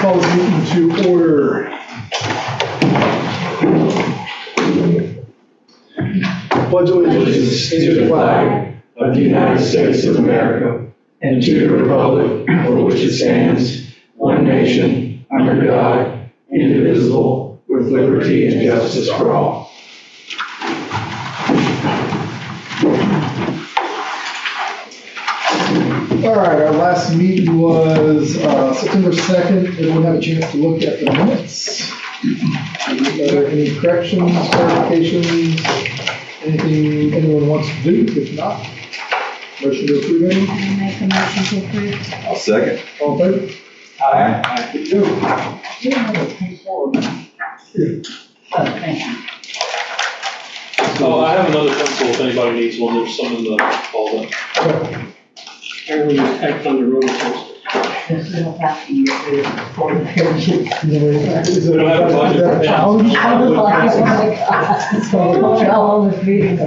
call this meeting to order. Pledge allegiance to the flag of the United States of America and to the republic for which it stands, one nation, under God, indivisible, with liberty and justice for all. All right, our last meeting was September 2nd. Everyone have a chance to look at the minutes? Are there any corrections, clarifications, anything anyone wants to do? If not, motion to approve any? I make a motion to approve. I'll second. All in favor? Aye. Good to go. You don't have a pen forward. Here. Oh, thank you. Oh, I have another pencil if anybody needs one. There's some in the closet. Everyone was typed on the roller coaster. You don't have to use it for the pages. Is it don't have a budget for a challenge? I was like, oh my God. So, all this meeting. I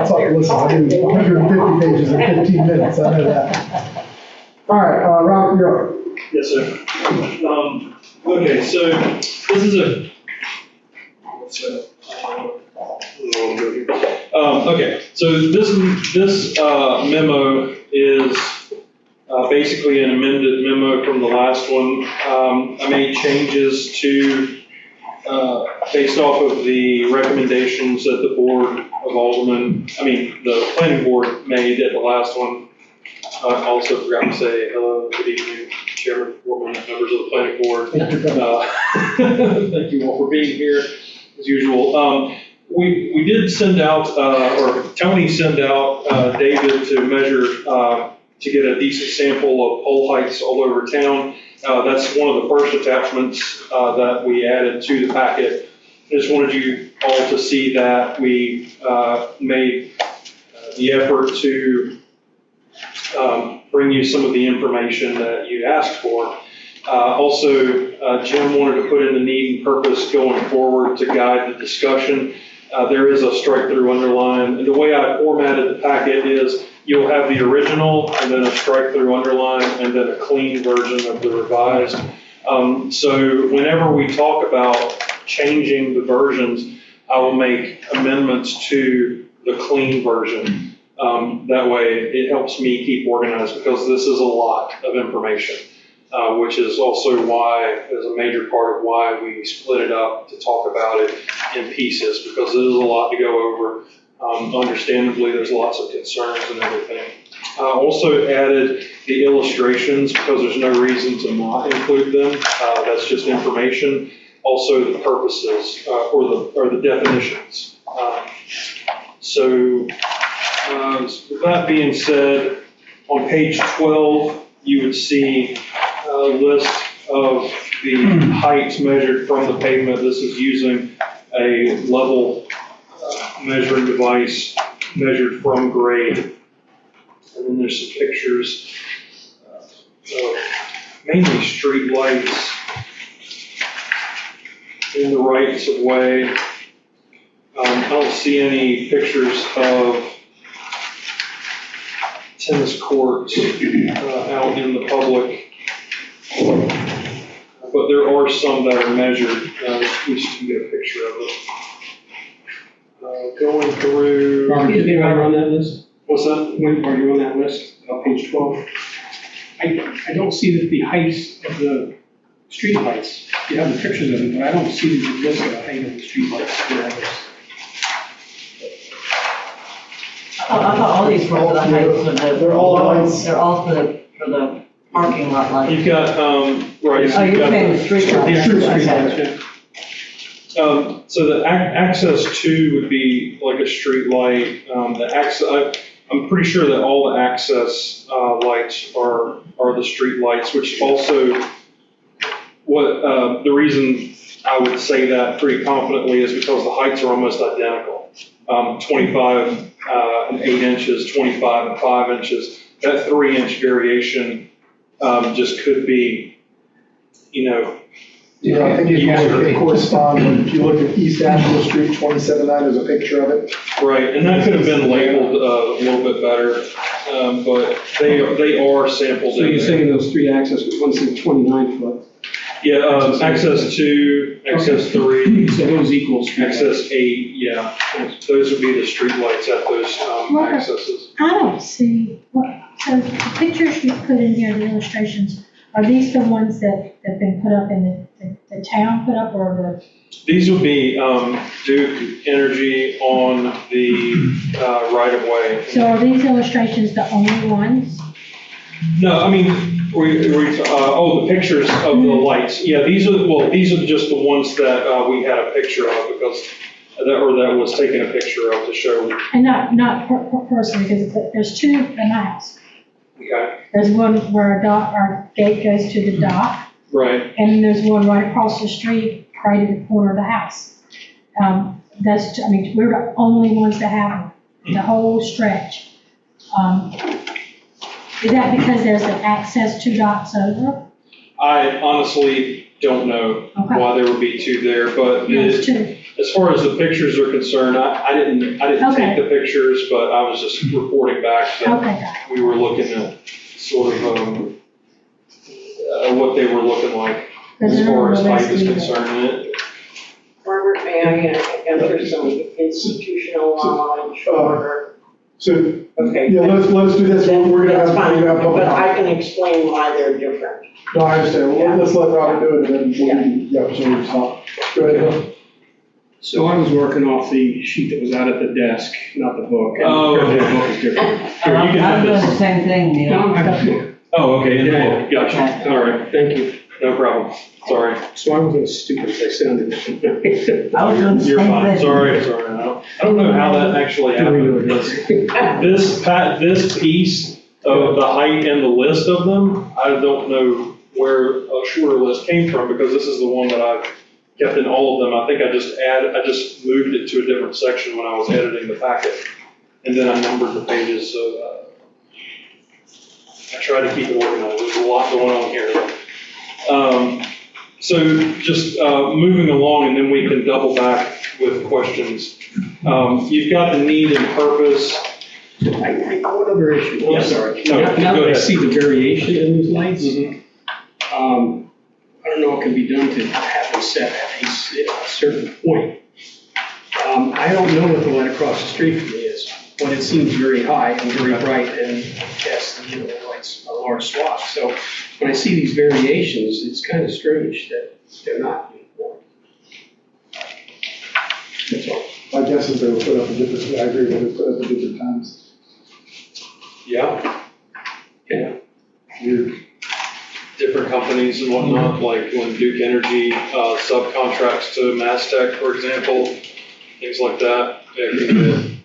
thought, listen, I do 150 pages in 15 minutes, I know that. All right, Robert, you're up. Yes, sir. Okay, so this is okay, so this memo is basically an amended memo from the last one. I made changes to, based off of the recommendations that the Board of Aldermen, the Planning Board made at the last one. I also forgot to say hello, good evening, Chairman, Board members of the Planning Board. Thank you all for being here, as usual. We did send out, or Tony sent out David to measure, to get a decent sample of pole heights all over town. That's one of the first attachments that we added to the packet. I just wanted you all to see that we made the effort to bring you some of the information that you asked for. Also, Jim wanted to put in the need and purpose going forward to guide the discussion. There is a strike through underline. And the way I formatted the packet is you'll have the original and then a strike through underline and then a clean version of the revised. So whenever we talk about changing the versions, I will make amendments to the clean version. That way it helps me keep organized because this is a lot of information, which is also why, is a major part of why we split it up to talk about it in pieces, because it is a lot to go over. Understandably, there's lots of concerns and everything. I also added the illustrations because there's no reason to not include them. That's just information. Also the purposes or the definitions. So with that being said, on page 12, you would see a list of the heights measured from the pavement. This is using a level measuring device measured from grade. And then there's some pictures of mainly street lights in the rights of way. I don't see any pictures of tennis courts out in the public, but there are some that are measured. We can get a picture of it. Going through. Excuse me, while you're on that list. What's that? When are you on that list, page 12? I don't see that the heights of the street lights. You have the pictures of it, but I don't see the list of the height of the street lights. I thought all these were for the heights of the. They're all lights. They're all for the parking lot lights. You've got, right. Oh, you're saying the street lights. Yeah, street lights, Okay. yeah. So the access to would be like a street light. I'm pretty sure that all the access lights are the street lights, which also the reason I would say that pretty confidently is because the heights are almost identical. 25 and 8 inches, 25 and 5 inches. That 3-inch variation just could be, Yeah, I think it corresponds. If you look at East Asheville Street, 27.9, there's a picture of it. Right, and that could have been labeled a little bit better, but they are sampled. So you're saying those three access, one's in 29 foot? Yeah, access 2, access 3, So those equal streetlights. access 8, yeah. Those would be the streetlights at those Well, accesses. I don't see, so the pictures you put in here, the illustrations, are these the ones that have been put up in the town put up, or These would be Duke Energy on the right-of-way. so are these illustrations the only ones? No, I mean, the pictures of the lights. Yeah, these are just the ones that we had a picture of because, that was taken a picture of to show. And not personally, because there's two in my house. Okay, There's one where our gate goes to the dock, right. and then there's one right across the street, right at the corner of the house. We're the only ones that have them, the whole stretch. Is that because there's an access to docks over? I honestly don't know Okay. why there would be 2 there, but There's two. as far as the pictures are concerned, I didn't Okay. take the pictures, but I was just reporting back that Okay, got it. we were looking at sort of what they were looking like Because as they're far as on the height list is either. concerned. Robert, may I enter some institutional knowledge or, So, okay. yeah, let's do this, we're gonna have, That's fine, we're gonna have public but I comment. can explain why they're different. No, I understand, well, let's let Robert do it, and then we'll, Yeah. so we stop. Go ahead, Bill. So I was working off the sheet that was out at the desk, not the book. and Oh, apparently okay. The book is different. Here, you can have I'm doing this. the same thing, Neil. No, I got the book. Oh, okay, in the Yeah. book, gotcha, all right, Thank you. no problem, sorry. So I wasn't as stupid as I sounded. I was doing the You're same fine, thing. sorry. I don't know how that actually happened. This piece of the height and the list of them, I don't know where a shorter list came from because this is the one that I've kept in all of them. I think I just moved it to a different section when I was editing the packet. And then I numbered the pages, so I try to keep it organized. There's a lot going on here. So just moving along, and then we can double back with questions. You've got the need and purpose. One other issue, I'm Yes. sorry. No, Now go that I ahead. see the variation in these lights, Mhm. I don't know what can be done to have them set at a certain point. I don't know what the light across the street from me is, but it seems very high and very bright and casts, the lights a large swath. So when I see these variations, it's kind of strange that they're not uniform. That's all. My guess is they were put up at different, I agree, they were put up at different times. Yeah, Yeah. Weird. different companies and whatnot, like when Duke Energy subcontracts to Mastech, for example, things like that. It can be,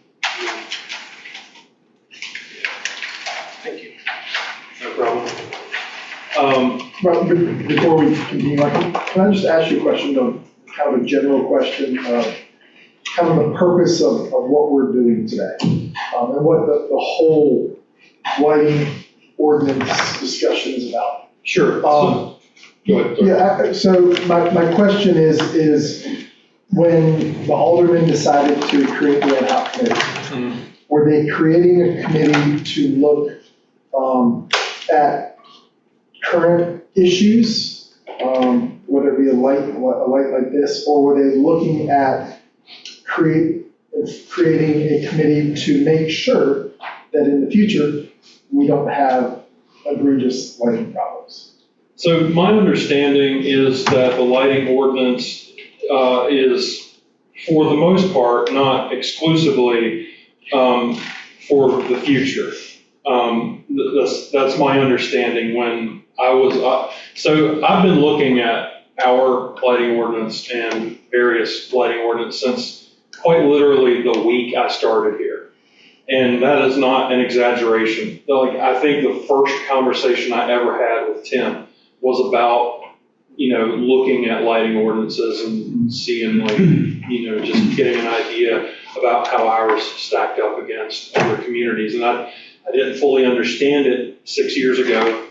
Thank you. no problem. But before we continue, can I just ask you a question, though, kind of a general question of kind of the purpose of what we're doing today? And what the whole lighting ordinance discussion is about? Sure. Um, Go ahead. Yeah, so my question is when the aldermen decided to create the ad hoc committee, Mhm. were they creating a committee to look at current issues, whether it be a light like this, or were they looking at creating a committee to make sure that in the future, we don't have egregious lighting problems? So my understanding is that the lighting ordinance is, for the most part, not exclusively for the future. That's my understanding when I was, so I've been looking at our lighting ordinance and various lighting ordinance since quite literally the week I started here. And that is not an exaggeration. Like, I think the first conversation I ever had with Tim was about, looking at lighting ordinances and seeing just getting an idea about how ours stacked up against other communities. And I didn't fully understand it 6 years ago.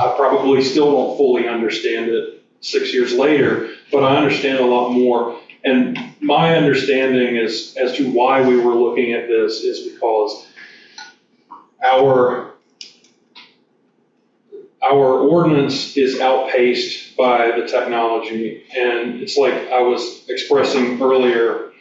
I probably still don't fully understand it 6 years later, but I understand a lot more. And my understanding is, as to why we were looking at this is because our our ordinance is outpaced by the technology. And it's like I was expressing earlier,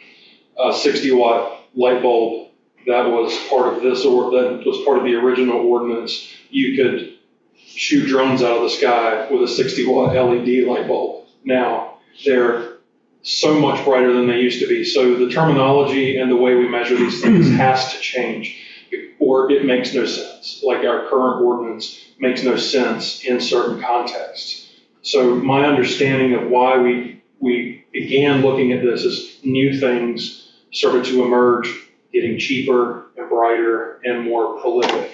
a 60-watt light bulb that was part of this, or that was part of the original ordinance. You could shoot drones out of the sky with a 60-watt LED light bulb. Now, they're so much brighter than they used to be. So the terminology and the way we measure these things has to change, or it makes no sense. Like our current ordinance makes no sense in certain contexts. So my understanding of why we began looking at this is new things started to emerge, getting cheaper and brighter and more prolific.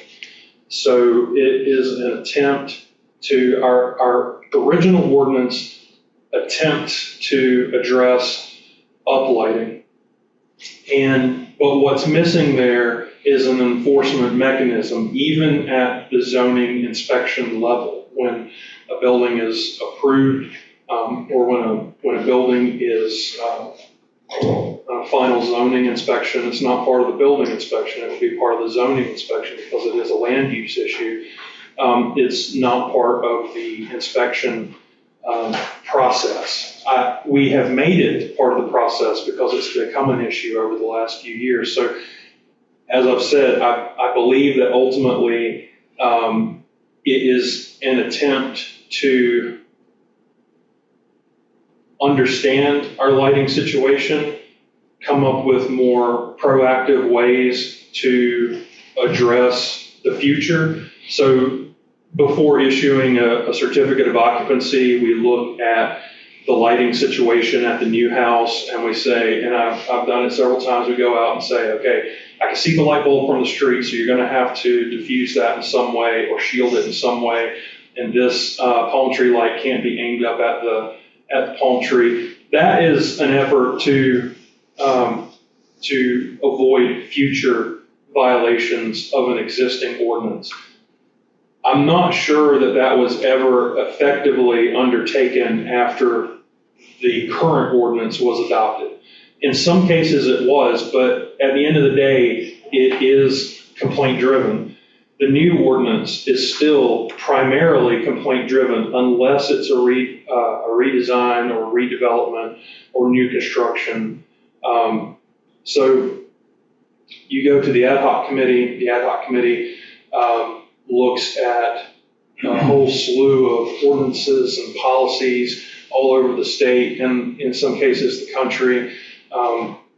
So it is an attempt to, our original ordinance attempt to address uplighting. But what's missing there is an enforcement mechanism, even at the zoning inspection level. When a building is approved, or when a building is a final zoning inspection, it's not part of the building inspection, it would be part of the zoning inspection because it is a land use issue. It's not part of the inspection process. We have made it part of the process because it's become an issue over the last few years. So, as I've said, I believe that ultimately it is an attempt to understand our lighting situation, come up with more proactive ways to address the future. So before issuing a certificate of occupancy, we look at the lighting situation at the new house and we say, and I've done it several times, we go out and say, okay, I can see the light bulb from the street, so you're going to have to diffuse that in some way or shield it in some way. And this palm tree light can't be aimed up at the palm tree. That is an effort to avoid future violations of an existing ordinance. I'm not sure that was ever effectively undertaken after the current ordinance was adopted. In some cases it was, but at the end of the day, it is complaint driven. The new ordinance is still primarily complaint driven unless it's a redesign or redevelopment or new construction. So you go to the ad hoc committee. The ad hoc committee looks at a whole slew of ordinances and policies all over the state and in some cases the country,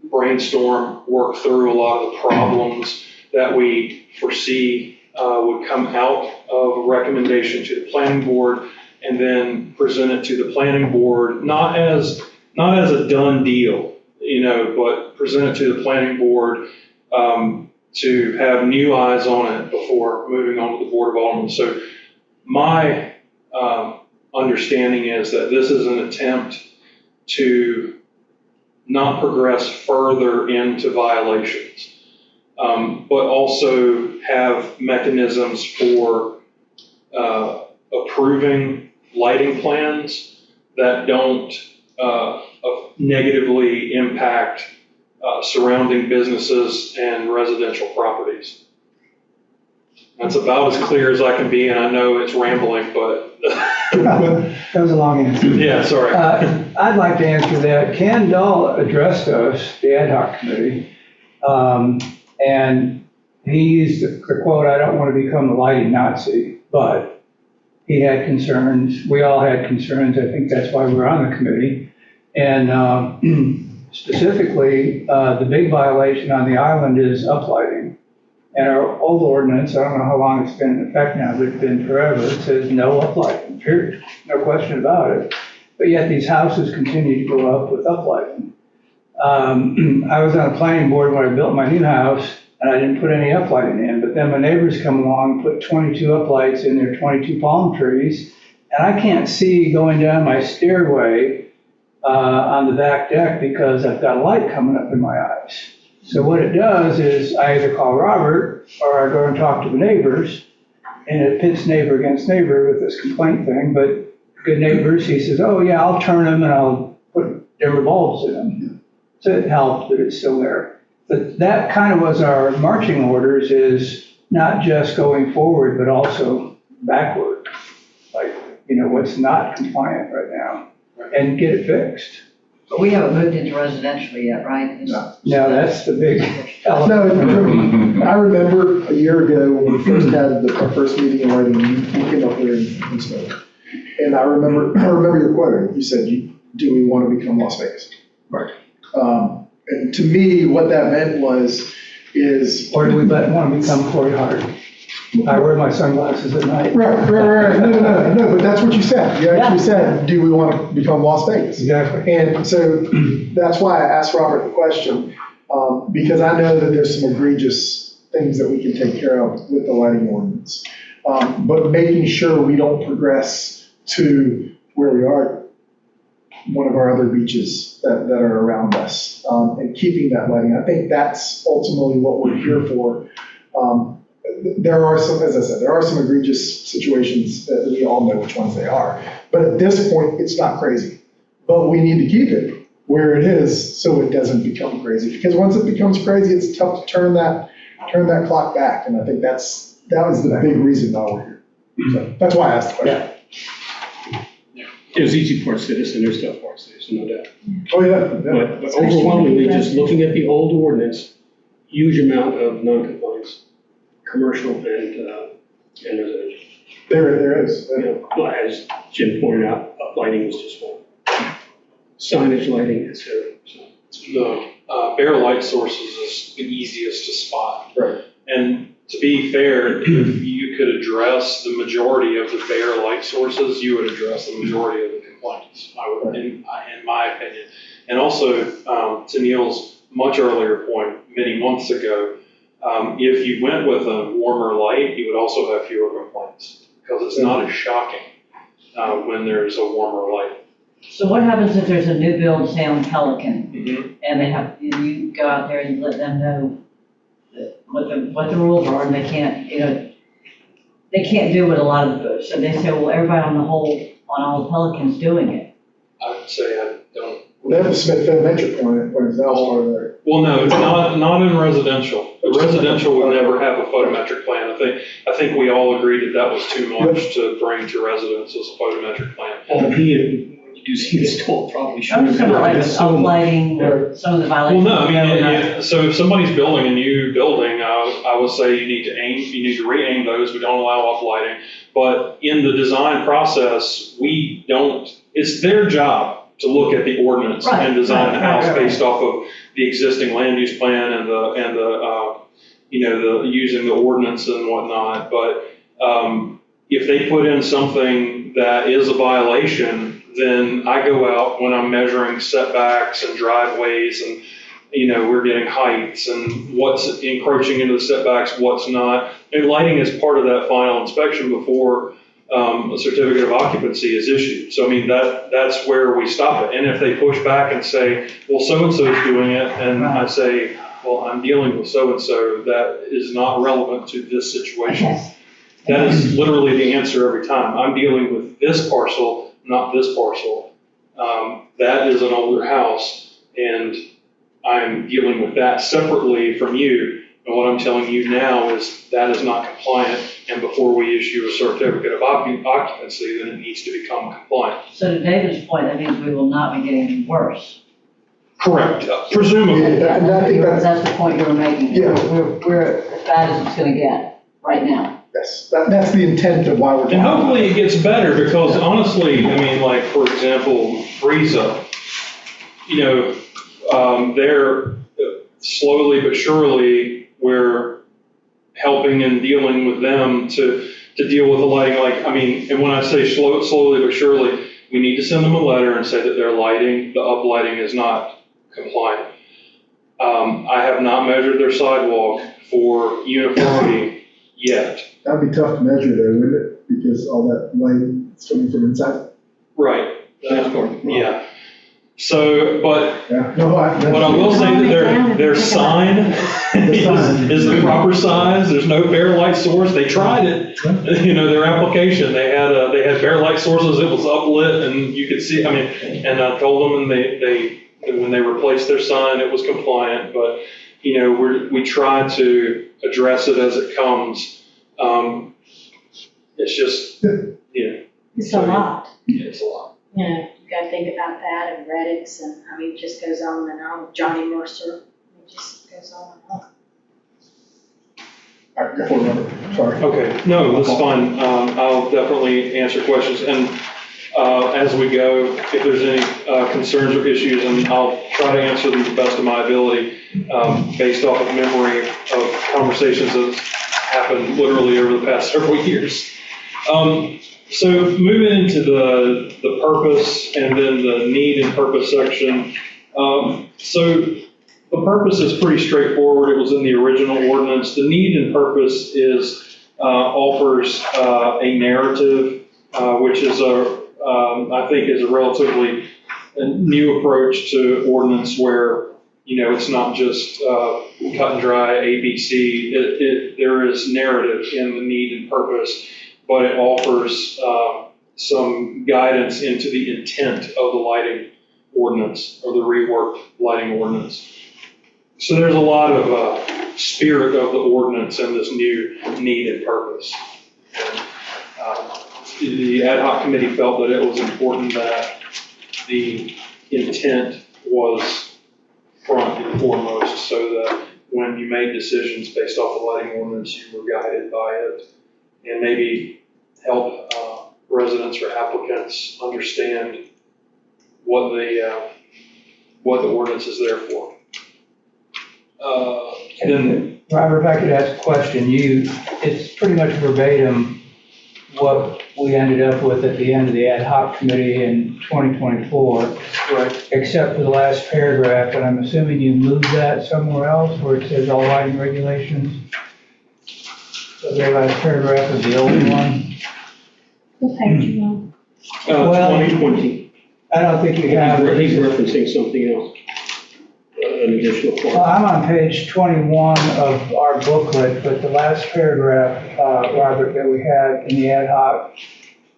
brainstorm, work through a lot of the problems that we foresee would come out of a recommendation to the planning board, and then present it to the planning board, not as a done deal, but present it to the planning board to have new eyes on it before moving on to the Board of Aldermen. So my understanding is that this is an attempt to not progress further into violations, but also have mechanisms for approving lighting plans that don't negatively impact surrounding businesses and residential properties. That's about as clear as I can be, and I know it's rambling, but. That was a long answer. Yeah, sorry. I'd like to answer that. Ken Dahl addressed us, the ad hoc committee, and he used the quote, "I don't want to become the lighting Nazi," but he had concerns. We all had concerns. I think that's why we're on the committee. And specifically, the big violation on the island is uplighting. And our old ordinance, I don't know how long it's been in effect now, but it's been forever, it says no uplighting, period. No question about it. But yet these houses continue to go up with uplighting. I was on a planning board when I built my new house, and I didn't put any uplighting in, but then my neighbors come along, put 22 uplights in their 22 palm trees, and I can't see going down my stairway on the back deck because I've got a light coming up in my eyes. So what it does is I either call Robert or I go and talk to the neighbors, and it pits neighbor against neighbor with this complaint thing. But good neighbors, he says, oh yeah, I'll turn them and I'll put dimmer bulbs in them. So it helped that it's still there. But that kind of was our marching orders, is not just going forward, but also backward. what's not compliant right now and get it fixed. But we haven't moved into residential yet, right? No. Now, that's the big No, element. I remember a year ago when we first had our first meeting in Whiting, you came up there and spoke. And I remember your quote, you said, do we want to become Las Vegas? Right. And to me, what that meant is. Or do we want to become Corey Hart? I wear my sunglasses at night. Right. No, but that's what you said. You actually said, do we want to become Las Vegas? Exactly. And so that's why I asked Robert the question, because I know that there's some egregious things that we can take care of with the lighting ordinance. But making sure we don't progress to where we are, one of our other beaches that are around us, and keeping that lighting. I think that's ultimately what we're here for. There are some, as I said, there are some egregious situations that we all know which ones they are. But at this point, it's not crazy. But we need to keep it where it is so it doesn't become crazy. Because once it becomes crazy, it's tough to turn that clock back. And I think that was the big reason why we're here. So that's why I asked the question. There's easy parts to this and there's tough parts to this, no doubt. Oh, yeah. But overwhelmingly, just looking at the old ordinance, huge amount of non-compliance, commercial and residential. There is. Well, as Jim pointed out, uplighting was just one. Signage, lighting, et cetera. The bare light sources is the easiest to spot. Right. And to be fair, if you could address the majority of the bare light sources, you would address the majority of the complaints, in my opinion. And also, to Neil's much earlier point, many months ago, if you went with a warmer light, you would also have fewer complaints, because it's not as shocking when there's a warmer light. So what happens if there's a new build, say on Pelican, Mm-hmm. and you go out there and you let them know what the rules are, and they can't do what a lot of, so they say, well, everybody on all the Pelicans doing it. I would say I don't. They have to submit photometric on it when it's out there. Well, no, it's not in residential. The residential would never have a photometric plan. I think we all agreed that was too much to bring to residents as a photometric plan. When you do see this tool, probably should I'm have. just talking about like uplighting, some of the violations. Well, no, I mean, so if somebody's building a new building, I would say you need to re-aim those. We don't allow uplighting. But in the design process, it's their job to look at the ordinance and design the house based off of the existing land use plan and the using the ordinance and whatnot. But if they put in something that is a violation, then I go out when I'm measuring setbacks and driveways and, we're getting heights and what's encroaching into the setbacks, what's not. And lighting is part of that final inspection before a certificate of occupancy is issued. So, I mean, that's where we stop it. And if they push back and say, well, so-and-so is doing it, and I say, well, I'm dealing with so-and-so, that is not relevant to this situation. That is literally the answer every time. I'm dealing with this parcel, not this parcel. That is an older house, and I'm dealing with that separately from you. And what I'm telling you now is that is not compliant, and before we issue a certificate of occupancy, then it needs to become compliant. So to David's point, that means we will not be getting worse. Correct, presumably. Yeah, and I think That's the point you were making. Yeah. We're as bad as it's gonna get right now. Yes, that's the intent of why we're talking And about hopefully it. it gets better, because honestly, I mean, like, for example, Frieza, they're slowly but surely, we're helping and dealing with them to deal with the lighting. And when I say slowly but surely, we need to send them a letter and say that their lighting, the uplighting is not compliant. I have not measured their sidewalk for uniformity yet. That'd be tough to measure though, wouldn't it? Because all that light is coming from inside. Right. Yeah. So, but Yeah. No, what I will say that their sign is the proper size. There's no bare light source. They tried it. Their application, they had bare light sources. It was uplit and you could see, and I told them, and they when they replaced their sign, it was compliant, but we try to address it as it comes. It's just, It's a lot. Yeah, it's a lot. You know, you gotta think about that and Reddicks and, I mean, it just goes on and on. Johnny Mercer, it just goes on and on. All right, go forward, Robert. Sorry. Okay, no, that's fine. I'll definitely answer questions. And as we go, if there's any concerns or issues, and I'll try to answer them to the best of my ability based off of memory of conversations that happened literally over the past several years. So moving into the purpose and then the need and purpose section. So the purpose is pretty straightforward. It was in the original ordinance. The need and purpose offers a narrative, which is I think is a relatively new approach to ordinance where, it's not just cut and dry ABC. There is narrative in the need and purpose, but it offers some guidance into the intent of the lighting ordinance or the reworked lighting ordinance. So there's a lot of spirit of the ordinance in this new need and purpose. The ad hoc committee felt that it was important that the intent was front and foremost, so that when you made decisions based off the lighting ordinance, you were guided by it, and maybe help residents or applicants understand what the ordinance is there for. Then, Robert, if I could ask a question, it's pretty much verbatim what we ended up with at the end of the ad hoc committee in 2024, right, except for the last paragraph, and I'm assuming you moved that somewhere else where it says all lighting regulations. The very last paragraph of the old one. What page you on? Well, 2020. I don't think you have. He's referencing something else, an additional Well, part. I'm on page 21 of our booklet, but the last paragraph, Robert, that we had in the ad hoc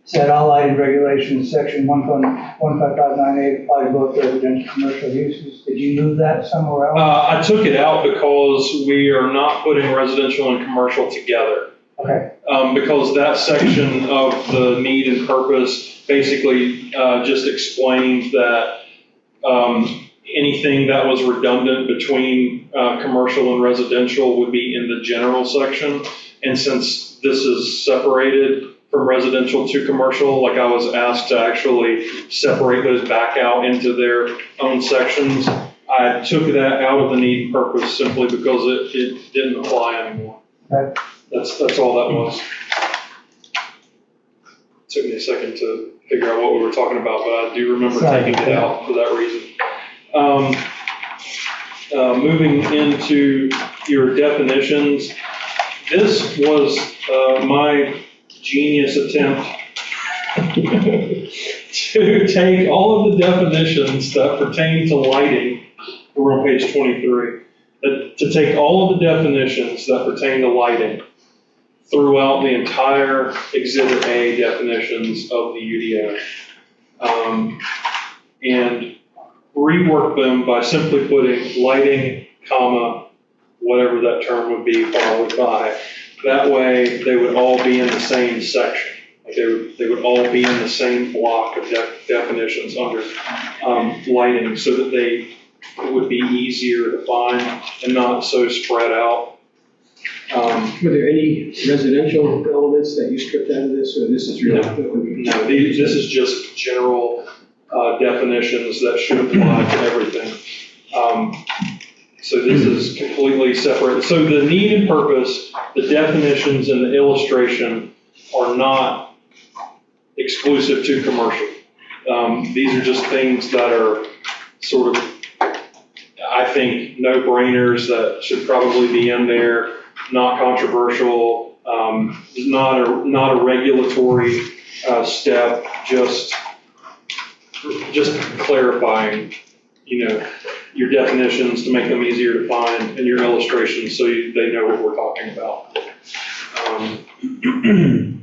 said all lighting regulations, section 15598 apply to both residential and commercial uses. Did you move that somewhere else? I took it out because we are not putting residential and commercial together. Okay. Because that section of the need and purpose basically just explained that anything that was redundant between commercial and residential would be in the general section. And since this is separated from residential to commercial, like I was asked to actually separate those back out into their own sections, I took that out of the need and purpose simply because it didn't apply anymore. Okay. That's all that was. Took me a second to figure out what we were talking about, but I do remember taking it out for that reason. Moving into your definitions, this was my genius attempt to take all of the definitions that pertain to lighting. We're on page 23. To take all of the definitions that pertain to lighting throughout the entire Exhibit A definitions of the UDO, and rework them by simply putting lighting, comma, whatever that term would be followed by. That way, they would all be in the same section. Like they would all be in the same block of definitions under lighting, so that it would be easier to find and not so spread out. Were there any residential elements that you stripped out of this, or this is really? No, this is just general definitions that should apply to everything. So this is completely separate. So the need and purpose, the definitions and the illustration are not exclusive to commercial. These are just things that are sort of, I think, no-brainers that should probably be in there, not controversial, not a regulatory step, just clarifying, your definitions to make them easier to find, and your illustrations so they know what we're talking about.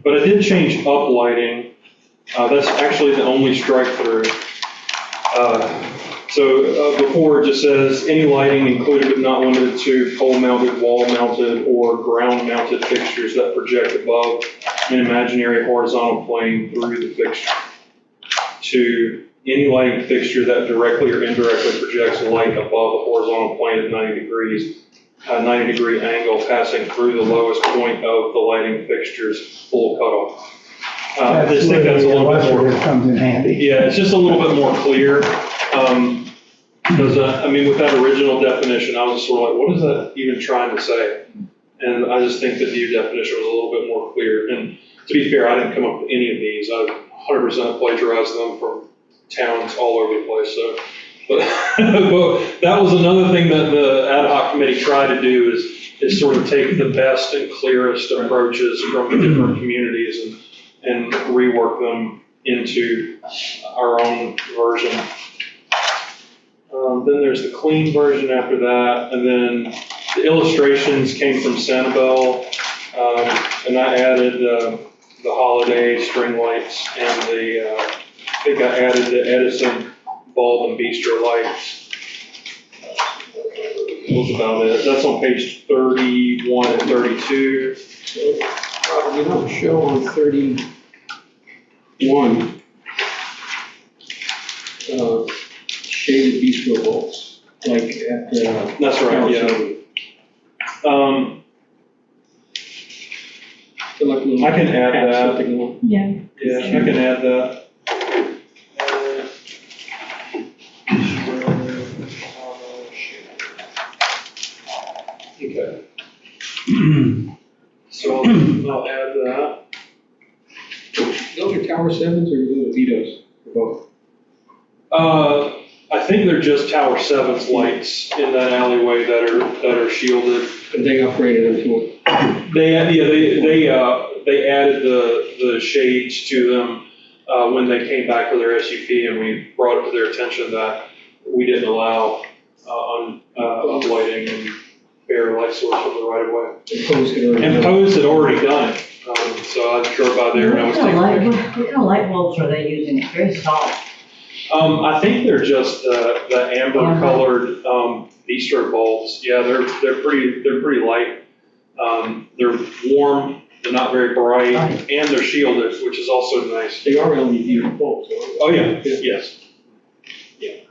But I did change up lighting. That's actually the only strike through. So before it just says any lighting included but not limited to pole mounted, wall mounted, or ground mounted fixtures that project above an imaginary horizontal plane through the fixture to any lighting fixture that directly or indirectly projects light above the horizontal plane at 90 degrees, a 90-degree angle passing through the lowest point of the lighting fixture's full cutoff. I just think that's a little bit more. Comes in handy. Yeah, it's just a little bit more clear. Because, I mean, with that original definition, I was just sort of like, what is that even trying to say? And I just think the new definition was a little bit more clear. And to be fair, I didn't come up with any of these. I 100% plagiarized them from towns all over the place. So, but that was another thing that the ad hoc committee tried to do is sort of take the best and clearest approaches from the different communities and rework them into our own version. Then there's the clean version after that, and then the illustrations came from Sanibel, and I added the holiday string lights and I think I added the Edison bulb and bistro lights. That was about it. That's on page 31 and 32. Robert, you don't show on 31, shaded bistro bulbs, like at the. That's right, yeah. They're like little I can add hats that. they go on. Yeah. Yeah, I can add that. Okay. So I'll add that. Those are Tower 7s or little Vitos, or both? I think they're just Tower 7's lights in that alleyway that are shielded. And they upgraded them to it. They added the shades to them when they came back for their SUP, and we brought it to their attention that we didn't allow uplighting and bare light source from the right of way. And Pose had already done it, so I drove by there and I was taking pictures. What kind of light bulbs are they using? It's very soft. I think they're just the amber colored bistro bulbs. Yeah, they're pretty light. They're warm, they're not very bright, and they're shielded, which is also nice. They are LED bulbs, aren't they? Oh yeah, yes. Yeah.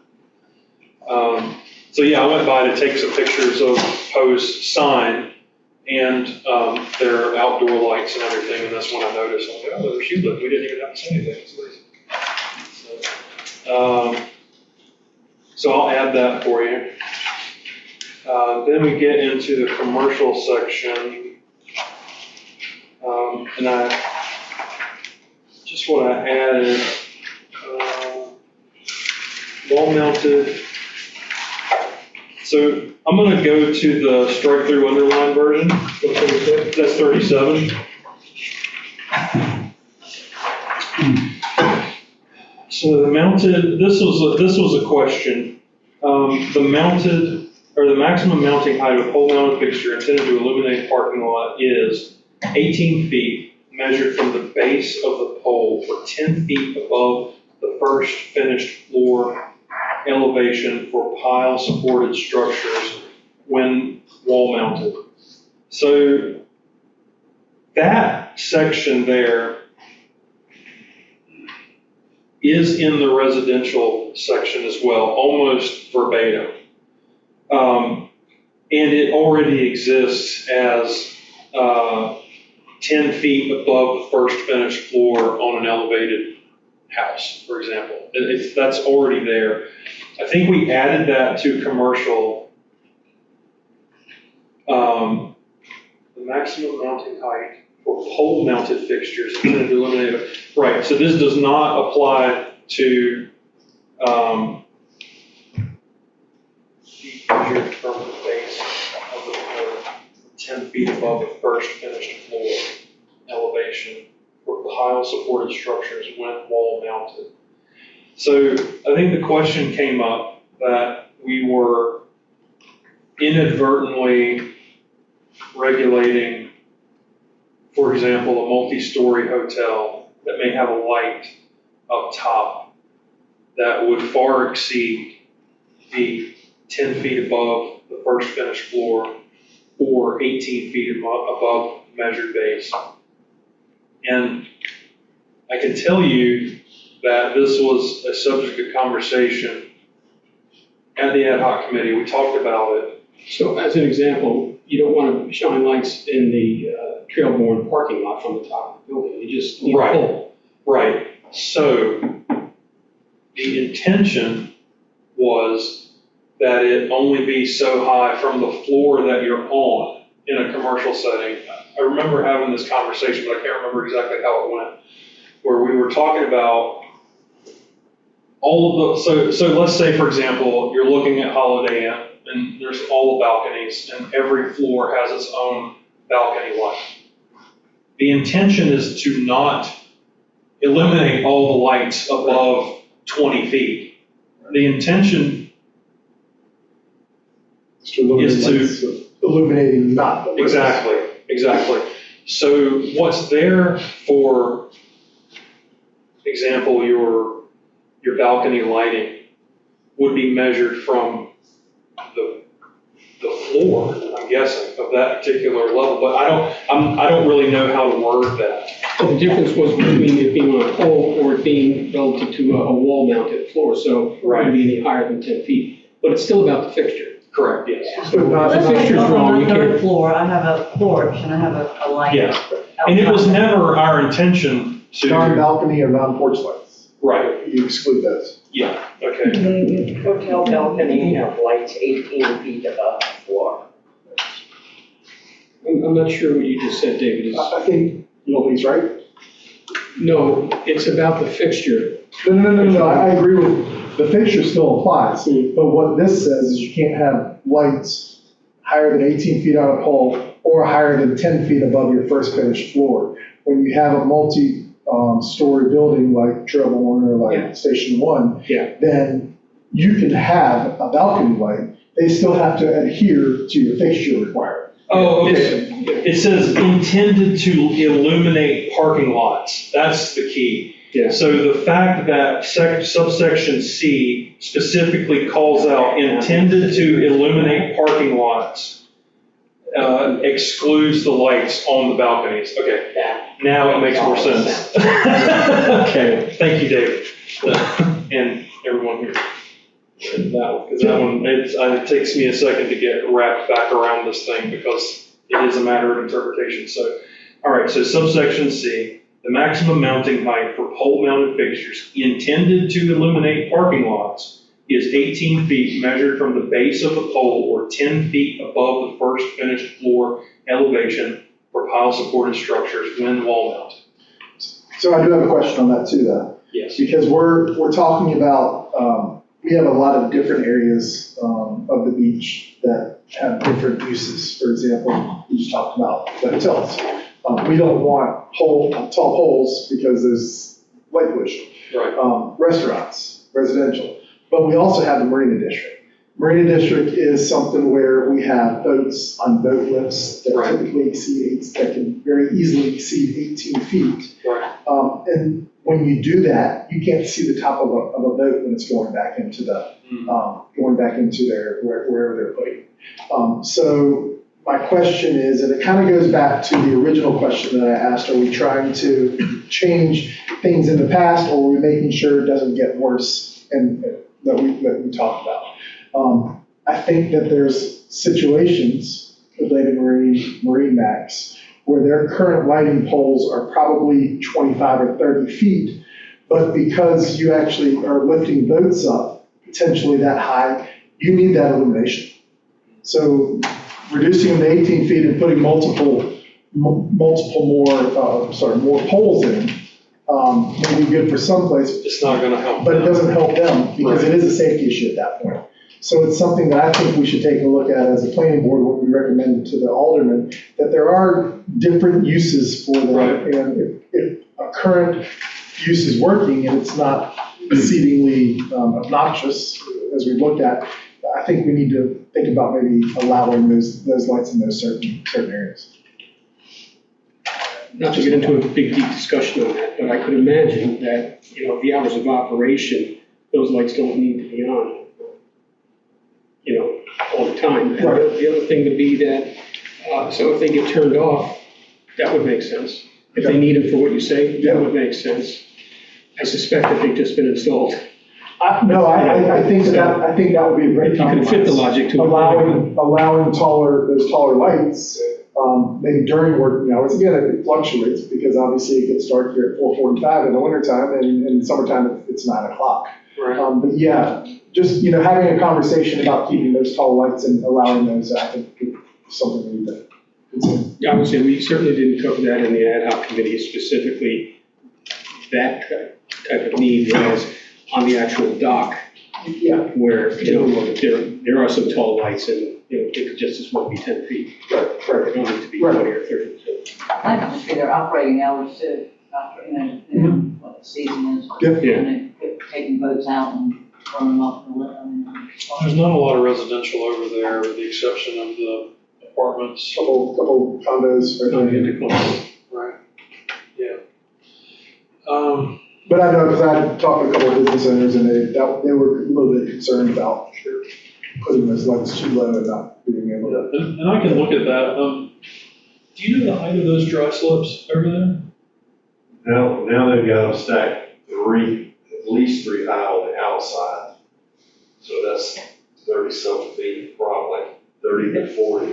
So yeah, I went by to take some pictures of Post sign and their outdoor lights and everything, and that's when I noticed, like, oh, they're shielded. We didn't even have to say anything. So I'll add that for you. Then we get into the commercial section. And what I added, wall mounted. So I'm gonna go to the strike through underline version. That's 37. So the mounted, this was a question. The mounted, or the maximum mounting height of a pole mounted fixture intended to illuminate a parking lot is 18 feet, measured from the base of the pole for 10 feet above the first finished floor elevation for pile supported structures when wall mounted. So that section there is in the residential section as well, almost verbatim. And it already exists as 10 feet above the first finished floor on an elevated house, for example. That's already there. I think we added that to commercial. The maximum mounting height for pole mounted fixtures intended to eliminate it. Right, so this does not apply to measured from the base of the floor, 10 feet above the first finished floor elevation for pile supported structures when wall mounted. So I think the question came up that we were inadvertently regulating, for example, a multi-story hotel that may have a light up top that would far exceed the 10 feet above the first finished floor or 18 feet above measured base. And I can tell you that this was a subject of conversation at the ad hoc committee. We talked about it. So as an example, you don't want to shine lights in the Trailborne parking lot from the top of the building. You just need a Right. pole. Right. So the intention was that it only be so high from the floor that you're on in a commercial setting. I remember having this conversation, but I can't remember exactly how it went, where we were talking about all of the, so let's say, for example, you're looking at Holiday Inn, and there's all the balconies, and every floor has its own balcony light. The intention is to not eliminate all the lights above 20 feet. The intention is to, illuminating, not. the windows. exactly. So what's there, for example, your balcony lighting would be measured from the floor, I'm guessing, of that particular level, but I don't really know how to word that. So the difference was between it being on a pole or it being relative to a wall-mounted floor, so it wouldn't be any higher than 10 feet. But it's still about the fixture. Correct, yes. But not the Let's say fixture's I'm wrong, on you the third can't- floor, I have a porch and I have a light. Yeah, and it was outside. never our intention to, Non-balcony or non-porch lights. right, You exclude those. yeah, okay. Hotel balcony have lights 18 feet above the floor. I'm not sure what you just said, David. I think, you know, he's right. No, it's about the fixture. No, I agree with, the fixture still applies, but what this says is you can't have lights higher than 18 feet on a pole or higher than 10 feet above your first finished floor. When you have a multi-story building like Trailborne or Yeah. like Station 1, Yeah. then you can have a balcony light. They still have to adhere to your fixture requirement. Oh, okay. It says intended to illuminate parking lots. That's the key. Yeah. So the fact that subsection C specifically calls out intended to illuminate parking lots excludes the lights on the balconies. Okay, That now it makes more sense. Okay, thank you, David, and everyone here. Because that one, it takes me a second to get wrapped back around this thing because it is a matter of interpretation. So, all right, so subsection C, the maximum mounting height for pole-mounted fixtures intended to illuminate parking lots is 18 feet measured from the base of the pole or 10 feet above the first finished floor elevation for pile-supported structures when wall-mounted. So I do have a question on that too, though. Yes. Because we're talking about, we have a lot of different areas of the beach that have different uses. For example, we just talked about the hotels. We don't want tall poles because there's light pollution. Right. Restaurants, residential. But we also have the Marina District. Marina District is something where we have boats on boat lifts that Right. typically that can very easily exceed 18 feet. Right. And when you do that, you can't see the top of a boat when it's going back into wherever they're putting. So my question is, and it kind of goes back to the original question that I asked, are we trying to change things in the past, or are we making sure it doesn't get worse and that we talked about? I think that there's situations with Lady Marine Max where their current lighting poles are probably 25 or 30 feet, but because you actually are lifting boats up potentially that high, you need that illumination. So reducing them to 18 feet and putting multiple more poles in may be good for some places, It's not going to help. but it doesn't help them because it is a safety issue at that point. So it's something that I think we should take a look at as a planning board, what we recommend to the aldermen, that there are different uses for them. Right. And if a current use is working and it's not exceedingly obnoxious, as we looked at, I think we need to think about maybe allowing those lights in those certain areas. Not to get into a big, deep discussion on that, but I could imagine that, the hours of operation, those lights don't need to be on, all the time. And Right. the other thing would be that, so if they get turned off, that would make sense. If they need them for what you say, that would make sense. I suspect that they've just been installed. No, I think that would be a great If you can fit the logic to it. allowing those taller lights, maybe during working hours, again, it fluctuates, because obviously it gets dark here at 4:45 in the wintertime, and in summertime, it's 9 o'clock. Right. But yeah, just, having a conversation about keeping those tall lights and allowing those, I think, is something we need to consider. I would say we certainly didn't cover that in the ad hoc committee, specifically that type of need was on the actual dock, Yeah, where, there are some tall lights and, it could just as well be 10 feet. right. They don't need to be 20 or 30. I could just be their operating hours too, after, what the season is. Yeah. And they quit taking boats out and throwing them off the lip. There's not a lot of residential over there, with the exception of the apartments. Couple condos. Don't need to close. Right. Yeah. But I know, because I talked to a couple of business owners, and they were a little bit concerned about putting those lights too low and not being able to. And I can look at that. Do you know the height of those dry slopes over there? Now they've got them stacked at least 3 high on the outside. So that's 30-something feet, probably 30 to 40.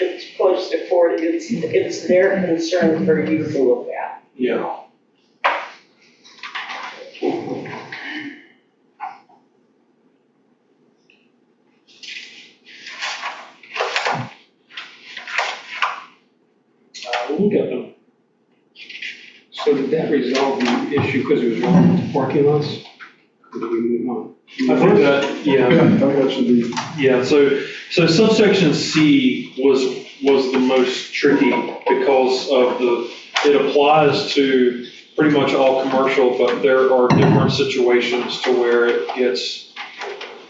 It's close to 40, it's their concern for you to look at. Yeah. We'll look at them. So did that resolve the issue because it was wrong with the parking lots? Or did we move on? I think that, Yeah, I think that should be. Yeah, so subsection C was the most tricky because of it applies to pretty much all commercial, but there are different situations to where it gets.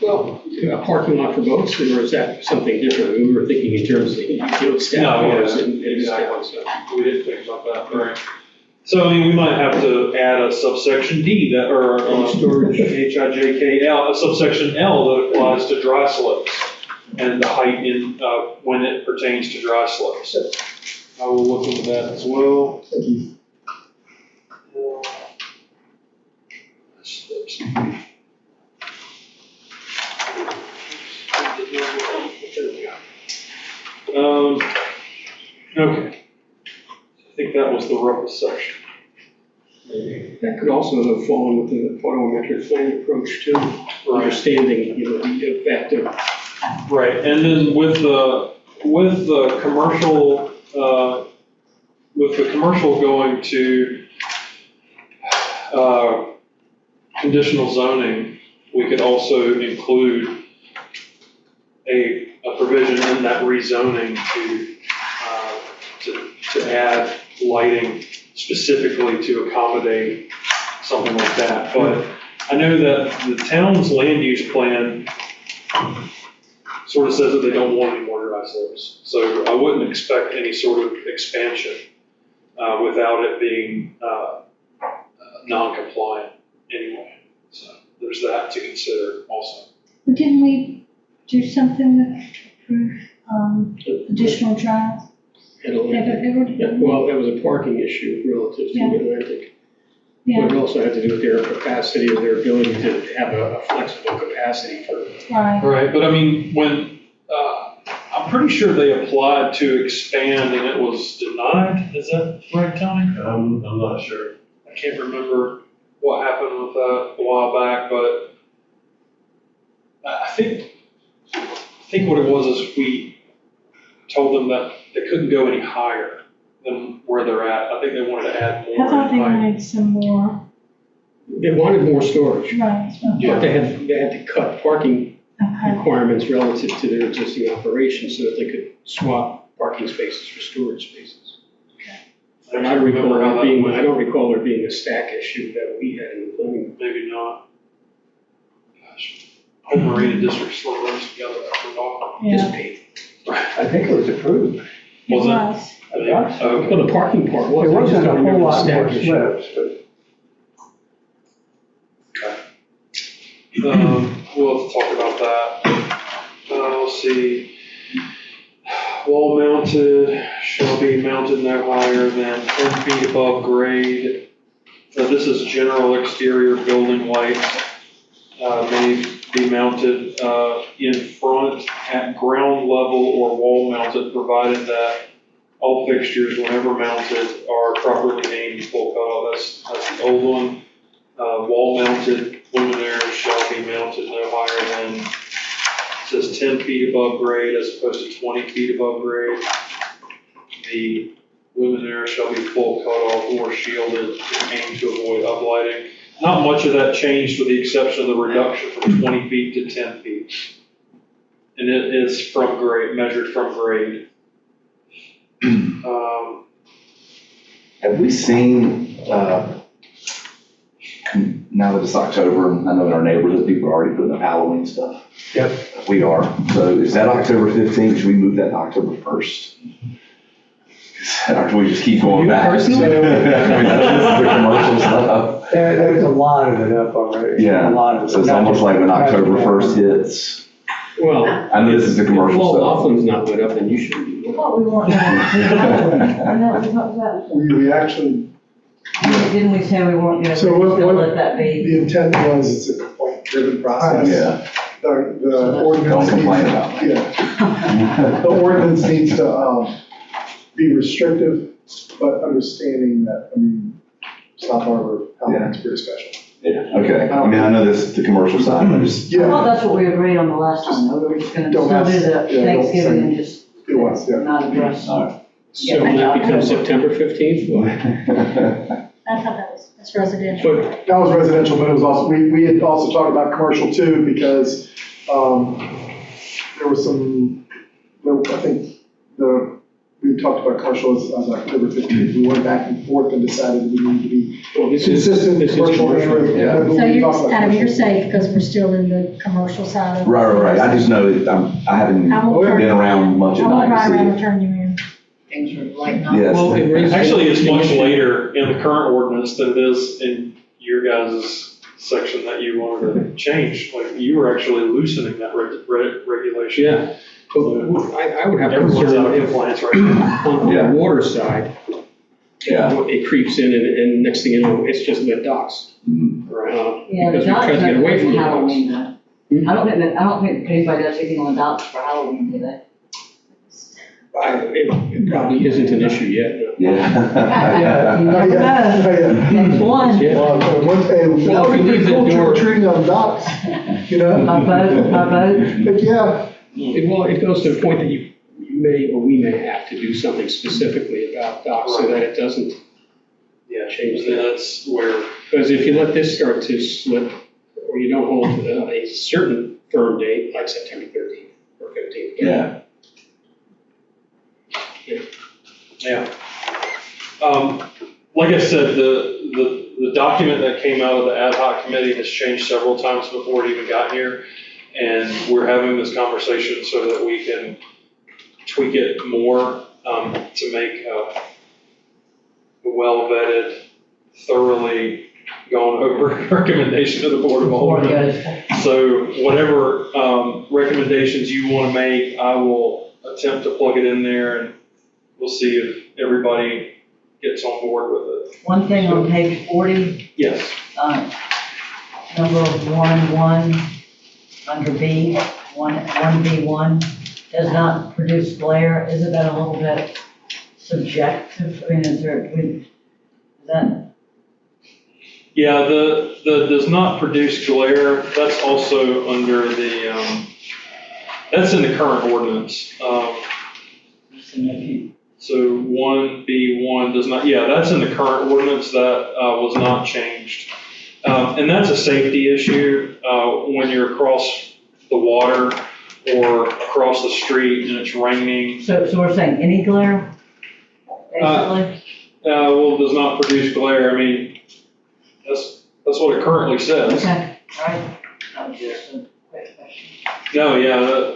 Well, a parking lot for boats, or is that something different? We were thinking in terms of staff cars and exactly. stuff. We didn't think about that, right? So, we might have to add a subsection D or storage, HIJKL, a subsection L that applies to dry slopes and the height when it pertains to dry slopes. I will look into that as well. Thank you. Okay. I think that was the roughest section. Maybe. That could also have fallen within the photometric plan approach too, understanding, the effect of. Right, and then with the commercial, going to, conditional zoning, we could also include a provision in that rezoning to add lighting specifically to accommodate something like that. But I know that the town's land use plan sort of says that they don't want any more dry slopes. So I wouldn't expect any sort of expansion without it being non-compliant anyway. So there's that to consider also. But didn't we do something that approved additional drive? Well, that was a parking issue relative to Atlantic. Yeah, But it also had to do with their capacity or their ability to have a flexible capacity for. right. Right, but I mean, when, I'm pretty sure they applied to expand and it was denied. Is that right, Tony? I'm not sure. I can't remember what happened with that a while back, but I think what it was is we told them that they couldn't go any higher than where they're at. I think they wanted to add more. I thought they height. wanted some more, They wanted more storage, right, so, Yeah. but they had to cut parking okay. requirements relative to their existing operations so that they could swap parking spaces for storage spaces. I And don't remember how that I went. don't recall there being a stack issue that we had in the planning. Maybe not. Gosh, whole Marina District sort of runs together after a while. Just Yeah, paid. I think it was approved. it Was it? was. Okay. Well, the parking part was. There I just wasn't a don't whole remember the lot stack more issue. slips, but We'll have to talk about that. Let's see. Wall mounted shall be mounted no higher than 10 feet above grade. This is general exterior building lights, may be mounted, in front at ground level or wall mounted, provided that all fixtures, whenever mounted, are properly named full cutoff. That's the old one. Wall mounted luminaires shall be mounted no higher than, it says 10 feet above grade as opposed to 20 feet above grade. The luminaire shall be full cutoff or shielded and aimed to avoid uplighting. Not much of that changed with the exception of the reduction from 20 feet to 10 feet. And it is from grade, measured from grade. Have we seen, now that it's October, and I know in our neighborhood, people are already putting up Halloween stuff. Yep. We are. So is that October 15th? Should we move that to October 1st? Or we just keep going back? personally? I mean, this is the commercial stuff. There's a lot of it up already. Yeah. A lot of it. So it's almost like when October 1st hits. Well, I know this is the commercial well, stuff. Laughlin's not lit up, then you shouldn't be I lit up. thought we weren't gonna, I know, we talked about, We actually, didn't we say we weren't gonna, So still what- let that be? the intent was it's a complaint-driven process. Yeah. The ordinance. Don't complain needs- about it. Yeah. The ordinance needs to, be restrictive, but understanding that, I mean, South Harbor, Halloween's pretty special. Yeah, okay. I mean, I know this is the commercial side, I just, I thought Yeah, that's what we agreed on the last time, though, we were just gonna Don't still do ask- the yeah, don't Thanksgiving say- and just it was, yeah. not address. all right. So when that becomes September 15th, well, I thought that's residential. but That was residential, but it was also, we had also talked about commercial too, because, there was some, I think, we talked about commercial as October 15th. We went back and forth and decided we need to be well, this is, consistent, this is commercial and commercial. residential. So We you're, talked about Adam, you're commercial. safe because we're still in the commercial side of it. Right. I just know, I haven't I won't been turn, around much I at won't night drive to around see and turn you in. Things are lighting up. it. Yes. Well, it raises- Actually, it's much later in the current ordinance than it is in your guys' section that you wanted to change. Like, you were actually loosening that regulation. Yeah. But I would have Everyone's concern out of if, compliance right now. on Yeah. the water side, Yeah. it creeps in and next thing you know, it's just lit docks. Mhm. Right. Yeah, the Because we docks tried to get away are from the Halloween though. Hmm? I don't think anybody does anything on the docks for Halloween, do they? It probably isn't an issue yet. no. Yeah. You never know. Yeah. Next one, Yeah. Well, Well, if you leave the cool door- trick-or-treating on docks, you know? my vote. But yeah, Well, it goes to the point that you may, or we may have to do something specifically about docks so that it doesn't Yeah, change and that. that's where, Because if you let this start to slip, or you don't hold a certain firm date, like September 13th or 15th. Yeah. yeah. Like I said, the document that came out of the ad hoc committee has changed several times before it even got here. And we're having this conversation so that we can tweak it more, to make a well-vetted, thoroughly gone over recommendation to the Board of Before it Aldermen. goes. So whatever recommendations you want to make, I will attempt to plug it in there, and we'll see if everybody gets on board with it. One thing on page 40, Yes. number 1.1, under B, 1B1, does not produce glare. Isn't that a little bit subjective? I mean, is that, Yeah, the does not produce glare, that's also under the, that's in the current ordinance. So 1B1 does not, yeah, that's in the current ordinance, that was not changed. And that's a safety issue when you're across the water or across the street and it's raining. so we're saying any glare, basically? Well, does not produce glare, I mean, that's what it currently says. Okay, all right. That was just a quick question. No, yeah,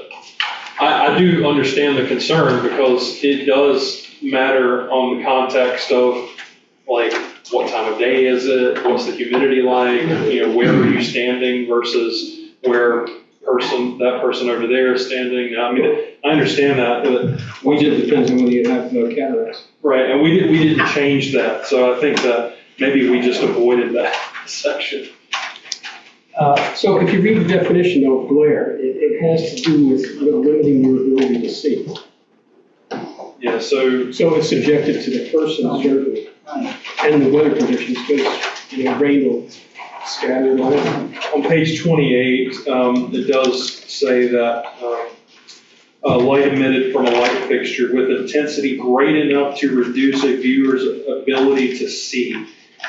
I do understand the concern because it does matter on the context of, like, what time of day is it, what's the humidity like, you know, where are you standing versus where that person over there standing. I mean, I understand that, but Which it depends on whether you have cataracts. right, and we didn't change that, so I think that maybe we just avoided that section. So if you read the definition of glare, it has to do with limiting your ability to see. Yeah, so, So it's subjected to the person observing and the weather conditions, because, rain will scatter and all that. on page 28, it does say that light emitted from a light fixture with intensity great enough to reduce a viewer's ability to see,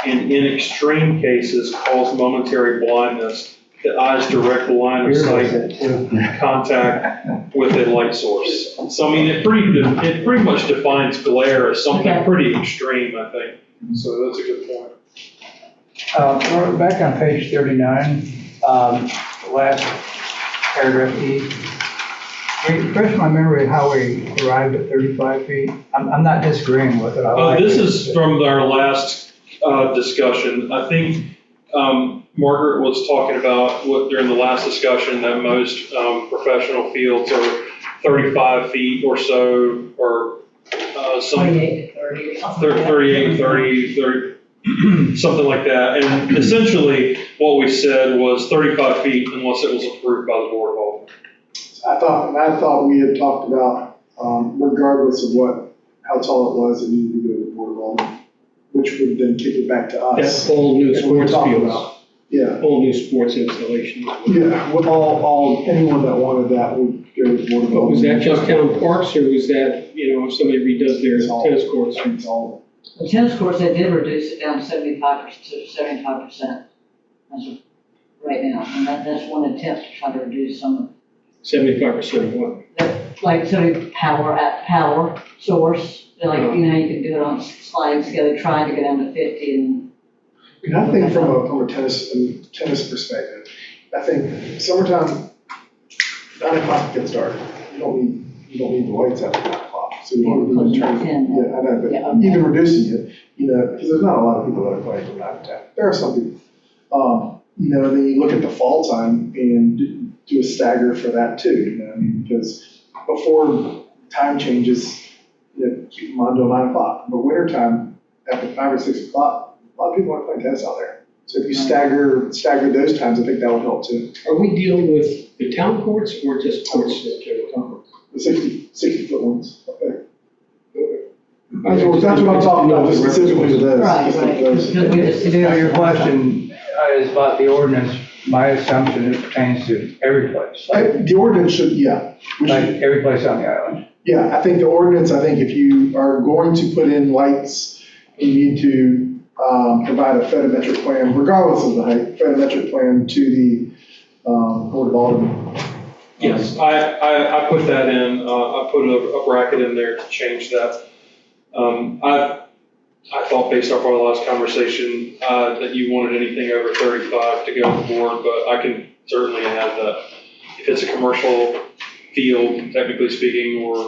and in extreme cases cause momentary blindness. The eyes direct line of sight contact with a light source. So I mean, it pretty much defines glare as something Okay. pretty extreme, I think. So that's a good point. We're back on page 39, last paragraph E. Refresh my memory of how we arrived at 35 feet. I'm not disagreeing with it. I like This it. is from our last discussion. I think Margaret was talking about during the last discussion that most professional fields are 35 feet or so, or some 28 to 30 or something like that. 38, 30, something like that. And essentially, what we said was 35 feet unless it was approved by the Board of Aldermen. I thought we had talked about, regardless of how tall it was, it needed to go to the Board of Aldermen, which would then kick it back to us. That's all new That's what we're sports talking fields, about. Yeah, all new sports installations. yeah, with anyone that wanted that would go to the Board of Aldermen. But was that just town parks, or was that, if somebody redoes their It's all- tennis courts? It's all, The tennis courts, they did reduce it down to 75% to 75% as of right now, and that's one attempt to try to reduce some of 75% of what? like, power source, like, you can do it on sliding scale, they tried to go down to 50 and. and I think from a tennis perspective, I think summertime, 9 o'clock gets dark. You don't need the lights after 9 o'clock. So you want to Closer be to turning. 10. Yeah, I know, Yeah, but okay. even reducing it, because there's not a lot of people that are playing from 9 to 10. There are some people. And then you look at the fall time and do a stagger for that too, because before time changes, keep them on till 9 o'clock. But winter time, after 5 or 6 o'clock, a lot of people aren't playing tennis out there. So if you stagger those times, I think that would help too. Are we dealing with the town courts or just courts in general? The 60-foot ones. Okay. That's what I'm talking about, just specifically to those. Right, just like right. those. Because we just do Now, it. your question is about the ordinance. My assumption it pertains to every place, The ordinance should, yeah. We like should- every place on the island. Yeah, I think the ordinance, if you are going to put in lights, you need to provide a photometric plan, regardless of the height, photometric plan to the Board of Aldermen. Yes, I put that in, I put a bracket in there to change that. I thought based off our last conversation, that you wanted anything over 35 to go to the board, but I can certainly add that. If it's a commercial field, technically speaking, or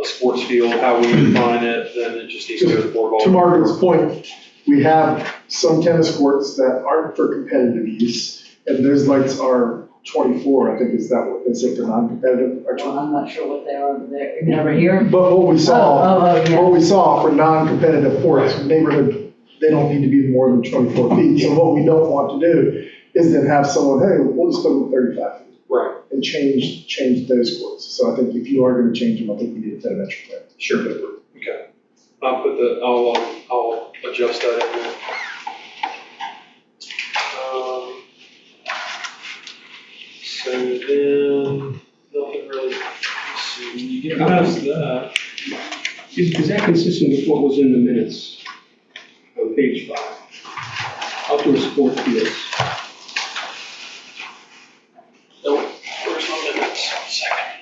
a sports field, how we define it, then it just needs to go to the board of To Aldermen. Margaret's point, we have some tennis courts that aren't for competitive use, and those lights are 24, I think, is that what they say for non-competitive? Or 20? I'm not sure what they are over there, you never hear? But what we saw, Yeah. what we saw for non-competitive courts, neighborhood, they don't need to be more than 24 feet. So what we don't want to do is then have someone, hey, we'll just put them 35 feet. Right, And change those courts. So I think if you are going to change them, I think you need a photometric plan. sure, okay. I'll adjust that in there. So then, nothing really, let's see, when you get past that. Is that consistent with what was in the minutes on page 5? Outdoor sport fields. No, where's my minutes? 1 second.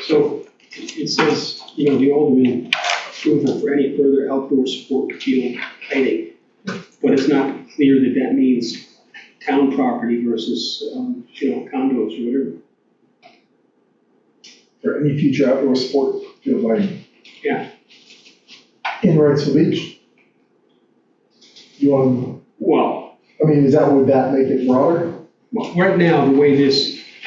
So it says, the Alderman approval for any further outdoor sport field lighting, but it's not clear that that means town property versus, condos or whatever. for any future outdoor sport field lighting. Yeah. In Wrightsville Beach? You want, Well, I mean, would that make it broader? right now, the way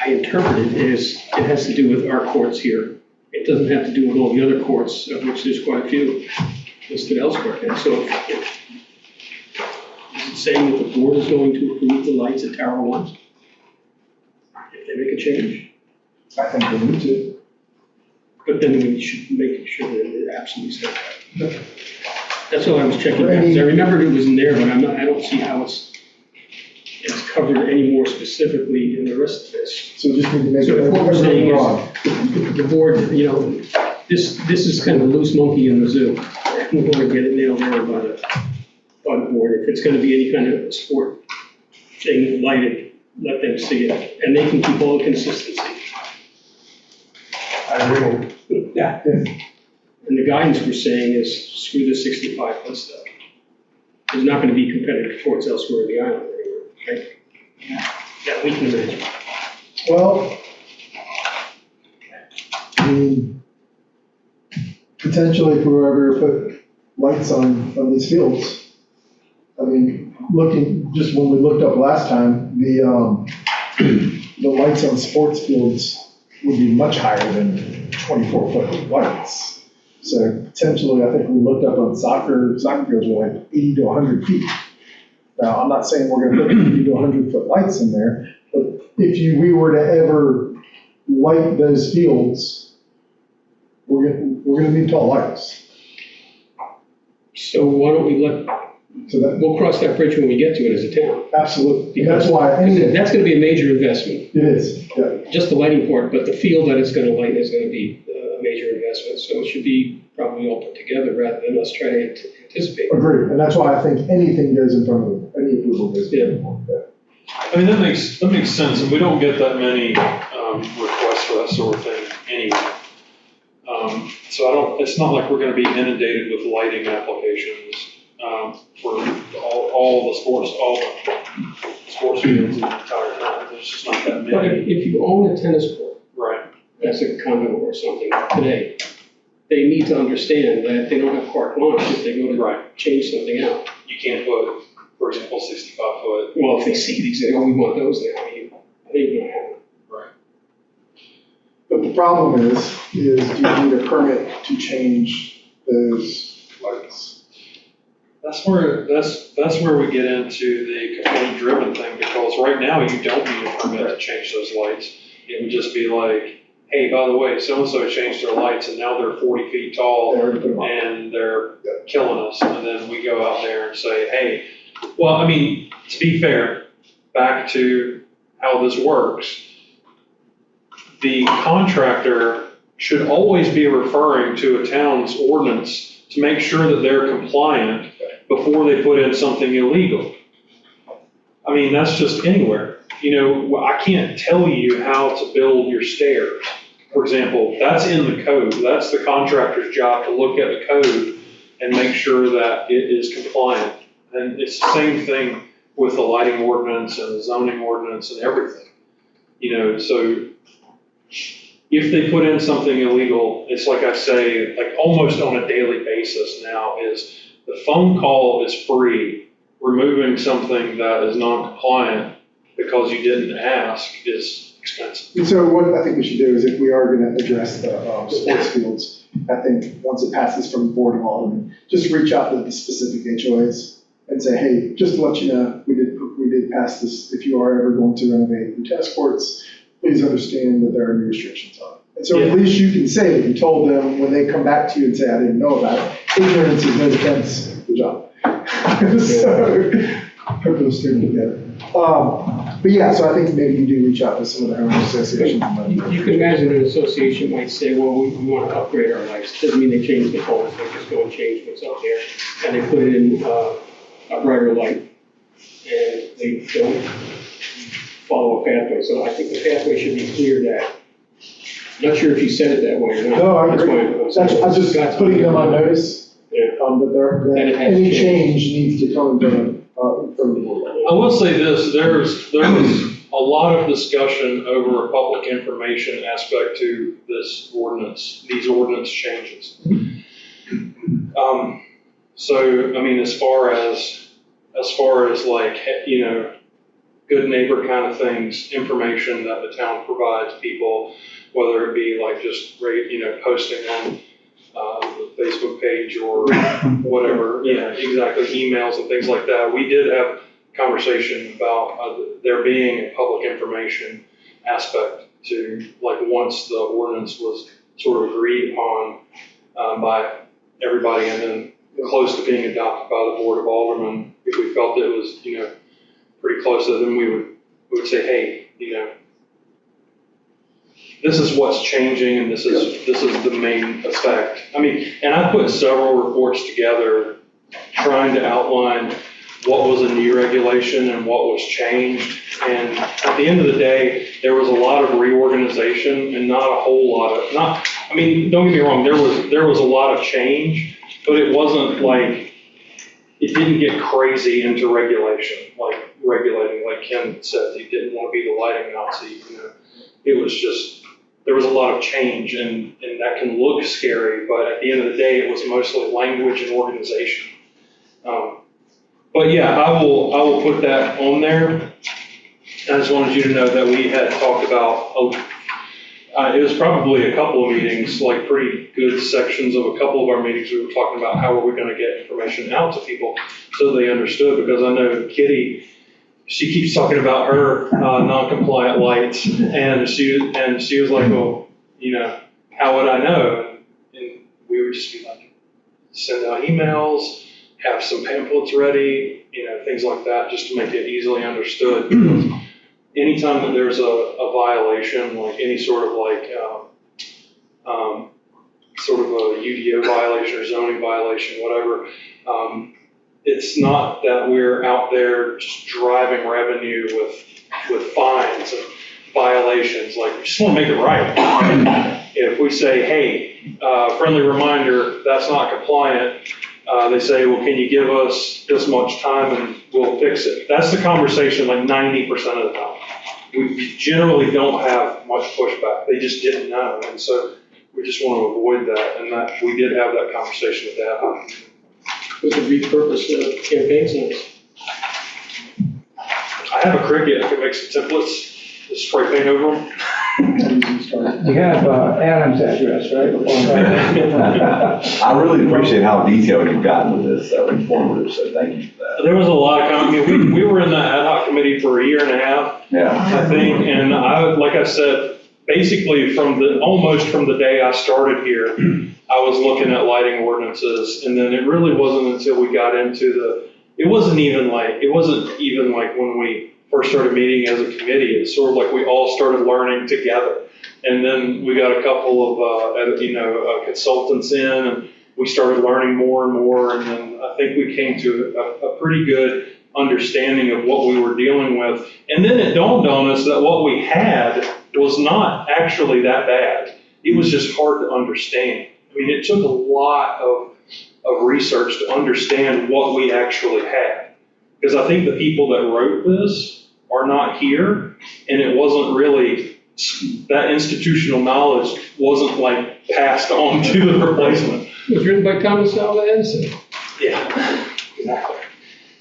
I interpret it is, it has to do with our courts here. It doesn't have to do with all the other courts, of which there's quite a few listed elsewhere. And so is it saying that the board is going to approve the lights at Tower One? If they make a change? I think we need to. But then we should make sure that it absolutely says that. That's all I was checking out, because I remembered it was in there, but I don't see how it's covered any more specifically in the rest of this. So just need to make So it what we're saying broad. is, the board, this is kind of a loose monkey in the zoo. We want to get it nailed down by the board. If it's going to be any kind of sport thing lighted, let them see it, and they can keep all the consistency. I agree. Yeah. And the guidance we're saying is screw the 65-foot stuff. There's not going to be competitive courts elsewhere in the island anymore, right? Yeah, we can imagine. Well, I mean, potentially if we were ever to put lights on these fields, I mean, just when we looked up last time, the lights on sports fields would be much higher than 24-foot lights. So potentially, I think we looked up on soccer fields were like 80 to 100 feet. Now, I'm not saying we're gonna put 80 to 100-foot lights in there, but if we were to ever light those fields, we're gonna need tall lights. So why don't we we'll cross that bridge when we get to it as a town. Absolutely. Because That's why, that's going to be a major investment. it is, yeah. Just the lighting part, but the field that it's going to light is going to be a major investment. So it should be probably all put together rather than us trying to anticipate. Agreed, and that's why I think anything goes in front of them, any approval goes in front of them. I mean, that makes sense, and we don't get that many requests for that sort of thing anyway. So it's not like we're gonna be inundated with lighting applications for all the sports fields in the entire town. There's just not that But many. if you own a tennis court, Right. that's a condo or something today, they need to understand that they don't have carte blanche if they go to change something out. You can't put, for example, 65-foot. Well, if they see these, they go, we want those now, I mean, they ain't gonna happen. Right. But the problem is do you need a permit to change those lights? That's where we get into the complaint-driven thing, because right now you don't need a permit to change those lights. It would just be like, hey, by the way, so-and-so changed their lights and now they're 40 feet tall and they're killing us. And then we go out there and say, hey, well, I mean, to be fair, back to how this works, the contractor should always be referring to a town's ordinance to make sure that they're compliant before they put in something illegal. I mean, that's just anywhere. I can't tell you how to build your stairs. For example, that's in the code. That's the contractor's job to look at the code and make sure that it is compliant. And it's the same thing with the lighting ordinance and the zoning ordinance and everything. So if they put in something illegal, it's like I say, like almost on a daily basis now, is the phone call is free. Removing something that is non-compliant because you didn't ask is expensive. And so what I think we should do is if we are gonna address the sports fields, I think once it passes from the Board of Aldermen, just reach out to the specific HOAs and say, hey, just to let you know, we did pass this. If you are ever going to renovate your tennis courts, please understand that there are new restrictions on it. And so at least you can say that you told them when they come back to you and say, I didn't know about it. Ignorance is no defense. Good job. So, hope those two together. But yeah, so I think maybe you do reach out to some of the homeowners associations. You can imagine an association might say, well, we want to upgrade our lights. Doesn't mean they change the poles, they just go and change what's up there. And they put in a brighter light. And they don't follow a pathway. So I think the pathway should be clear that, not sure if you said it that way or not. No, I That's agree. why I'm just putting them on notice. Yeah. That any change needs to come from the board. I will say this, there's a lot of discussion over a public information aspect to this ordinance, these ordinance changes. So, I mean, as far as like, you know, good neighbor kind of things, information that the town provides people, whether it be like just, you know, posting on the Facebook page or whatever, yeah, exactly, emails and things like that. We did have conversation about there being a public information aspect to, like, once the ordinance was sort of agreed upon by everybody and then close to being adopted by the Board of Aldermen, if we felt it was, you know, pretty close, then we would say, hey, you know, this is what's changing and this is the main effect. I mean, and I put several reports together trying to outline what was a new regulation and what was changed. And at the end of the day, there was a lot of reorganization and not a whole lot of, I mean, don't get me wrong, there was a lot of change, but it wasn't like, it didn't get crazy into regulation, like regulating, like Ken said, he didn't want to be the lighting Nazi, you know. It was just, there was a lot of change and that can look scary, but at the end of the day, it was mostly language and organization. But yeah, I will put that on there. I just wanted you to know that we had talked about, it was probably a couple of meetings, like pretty good sections of a couple of our meetings, we were talking about how are we going to get information out to people so they understood, because I know Kitty, she keeps talking about her non-compliant lights, and she was like, well, you know, how would I know? And we would just be like, send out emails, have some pamphlets ready, you know, things like that, just to make it easily understood. Anytime that there's a violation, like any sort of like, sort of a UDO violation or zoning violation, whatever, it's not that we're out there just driving revenue with fines and violations. Like, we just want to make it right. If we say, hey, friendly reminder, that's not compliant, they say, well, can you give us this much time and we'll fix it. That's the conversation like 90% of the time. We generally don't have much pushback. They just didn't know. And so we just want to avoid that. And that we did have that conversation with that. We could repurpose the campaign signs. I have a Cricut. I could make some templates, just spray paint over them. You have Adam's address, right? I really appreciate how detailed you've gotten with this, informative, so thank you for that. There was a lot of, we were in that ad hoc committee for a year and a half, I think, and like I said, basically almost from the day I started here, I was looking at lighting ordinances, and then it really wasn't until we got into it wasn't even like when we first started meeting as a committee. It's sort of like we all started learning together. And then we got a couple of, consultants in, and we started learning more and more. And then I think we came to a pretty good understanding of what we were dealing with. And then it dawned on us that what we had was not actually that bad. It was just hard to understand. I mean, it took a lot of research to understand what we actually had. Because I think the people that wrote this are not here, and it wasn't really, that institutional knowledge wasn't like passed on to the replacement. It was written by Thomas Alva Edison. Yeah, exactly.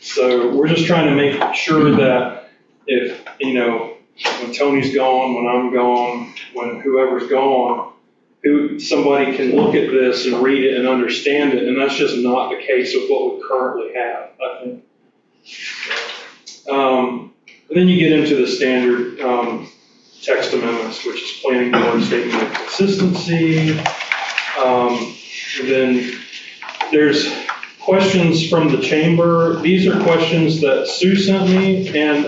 So we're just trying to make sure that if, when Tony's gone, when I'm gone, when whoever's gone, somebody can look at this and read it and understand it, and that's just not the case with what we currently have, I think. Then you get into the standard text amendments, which is planning board statement of consistency. Then there's questions from the chamber. These are questions that Sue sent me, and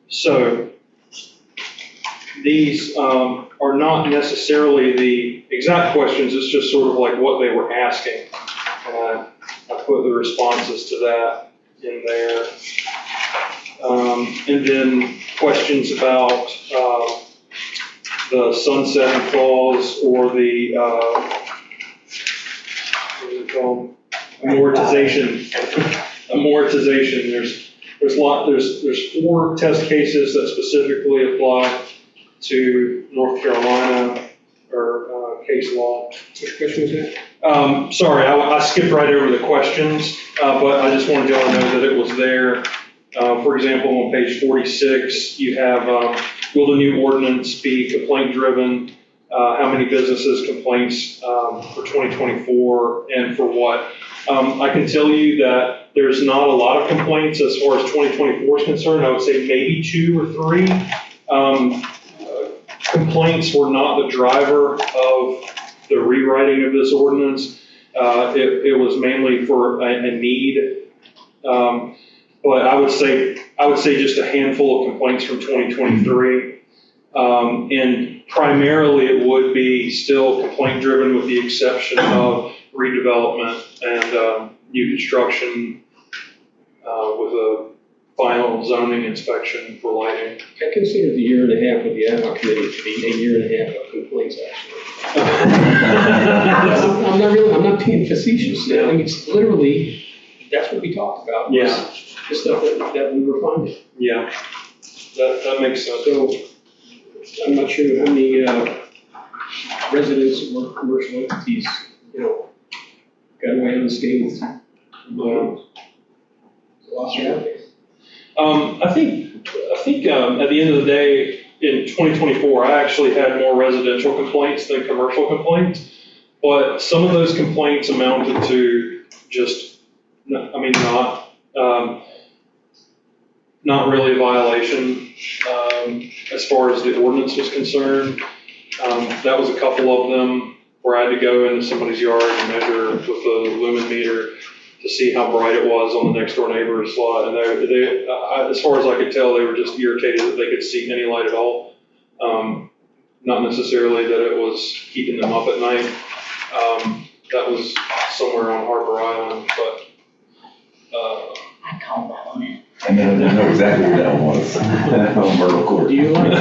so these are not necessarily the exact questions. It's just sort of like what they were asking. I put the responses to that in there. And then questions about the sunsetting clause or the, what is it called? Amortization. Amortization. there's 4 test cases that specifically apply to North Carolina or case law. Which question was that? Sorry, I skipped right over the questions, but I just wanted y'all to know that it was there. For example, on page 46, you have, will the new ordinance be complaint driven? How many businesses complaints for 2024 and for what? I can tell you that there's not a lot of complaints as far as 2024 is concerned. I would say maybe 2 or 3. Complaints were not the driver of the rewriting of this ordinance. It was mainly for a need. But I would say just a handful of complaints from 2023. And primarily it would be still complaint driven with the exception of redevelopment and new construction with a final zoning inspection for lighting. I consider the year and a half of the ad hoc committee to be a year and a half of complaints, actually. I'm not being facetious now. I mean, it's literally, that's what we talked about. Yeah. The stuff that we were finding. Yeah, that makes sense. So I'm not sure how many residents or commercial entities, got away unscathed. I think at the end of the day, in 2024, I actually had more residential complaints than commercial complaints, but some of those complaints amounted to just, not really a violation as far as the ordinance was concerned. That was a couple of them where I had to go into somebody's yard and measure with a lumen meter to see how bright it was on the next door neighbor's lot. And as far as I could tell, they were just irritated that they could see any light at all. Not necessarily that it was keeping them up at night. That was somewhere on Harbor Island, but. I called that one in. I know exactly what that one was. On Myrtle Court. Do you like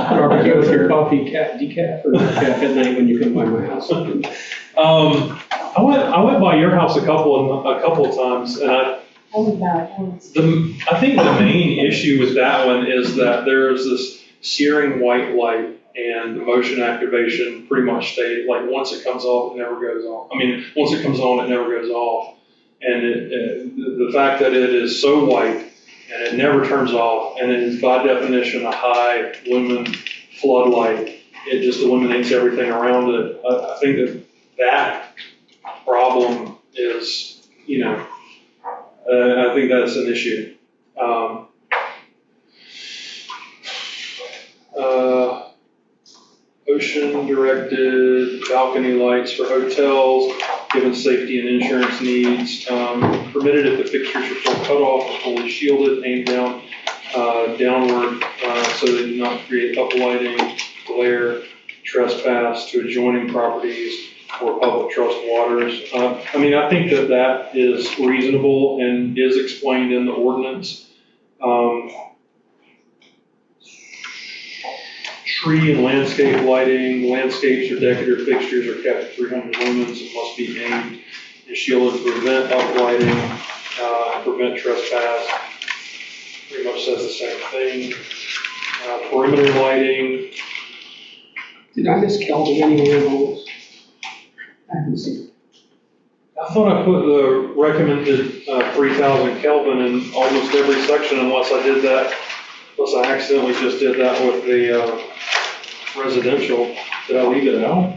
barbecue with your coffee decaf or decaf at night when you come by my house? I went by your house a couple of times, and I think the main issue with that one is that there's this searing white light, and the motion activation pretty much stayed, like once it comes off, it never goes off. Once it comes on, it never goes off. And the fact that it is so white and it never turns off, and it is by definition a high lumen floodlight, it just illuminates everything around it. I think that problem is, I think that's an issue. Ocean-directed balcony lights for hotels, given safety and insurance needs. Permitted if the fixtures are full cut off or fully shielded, aimed downward, so they do not create uplighting, glare, trespass to adjoining properties or public trust waters. I think that is reasonable and is explained in the ordinance. Tree and landscape lighting, landscapes or decorative fixtures are kept at 300 lumens and must be aimed and shielded to prevent uplighting, and prevent trespass. Pretty much says the same thing. Perimeter lighting. Did I miss Kelvin anywhere in all this? I haven't seen it. I thought I put the recommended 3,000 Kelvin in almost every section unless I accidentally just did that with the residential. Did I leave it out?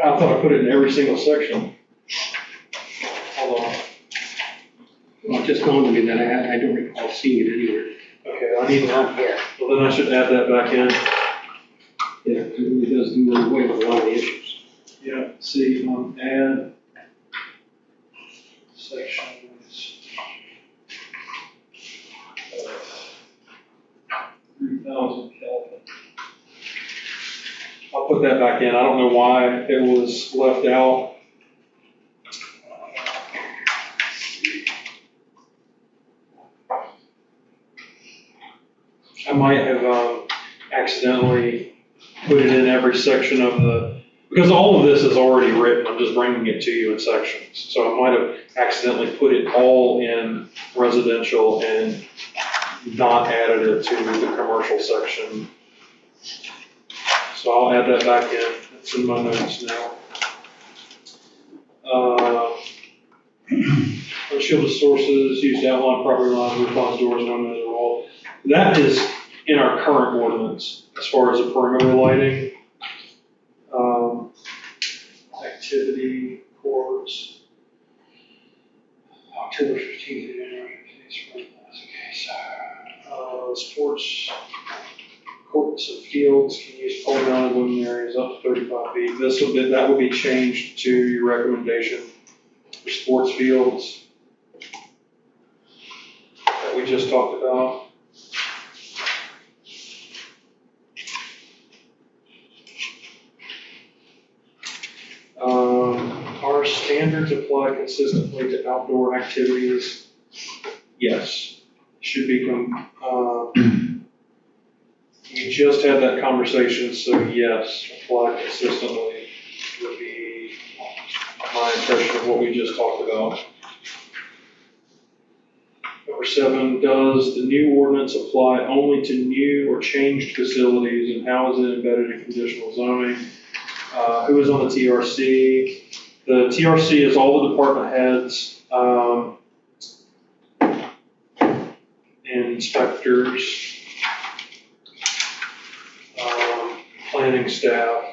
I thought I put it in every single section. Hold on. Well, it just dawned on me that I don't recall seeing it anywhere. Okay, I need that. Well, then I should add that back in. Yeah, it really does do away with a lot of the issues. Yeah, see, add sections. 3,000 Kelvin. I'll put that back in. I don't know why it was left out. I might have accidentally put it in every section of because all of this is already written, I'm just bringing it to you in sections. So I might have accidentally put it all in residential and not added it to the commercial section. So I'll add that back in, it's in my notes now. Unshielded sources used to outline property lines, roof lines, doors, and windows are all. That is in our current ordinance as far as the perimeter lighting. Activity courts. October 15th. Okay, so, sports courts and fields can use pole mounted luminaries up to 35 feet. That would be changed to your recommendation for sports fields that we just talked about. Our standards apply consistently to outdoor activities. Yes, should be from, we just had that conversation, so yes, apply consistently would be my impression of what we just talked about. Number 7, does the new ordinance apply only to new or changed facilities, and how is it embedded in conditional zoning? Who is on the TRC? The TRC is all the department heads, inspectors, planning staff.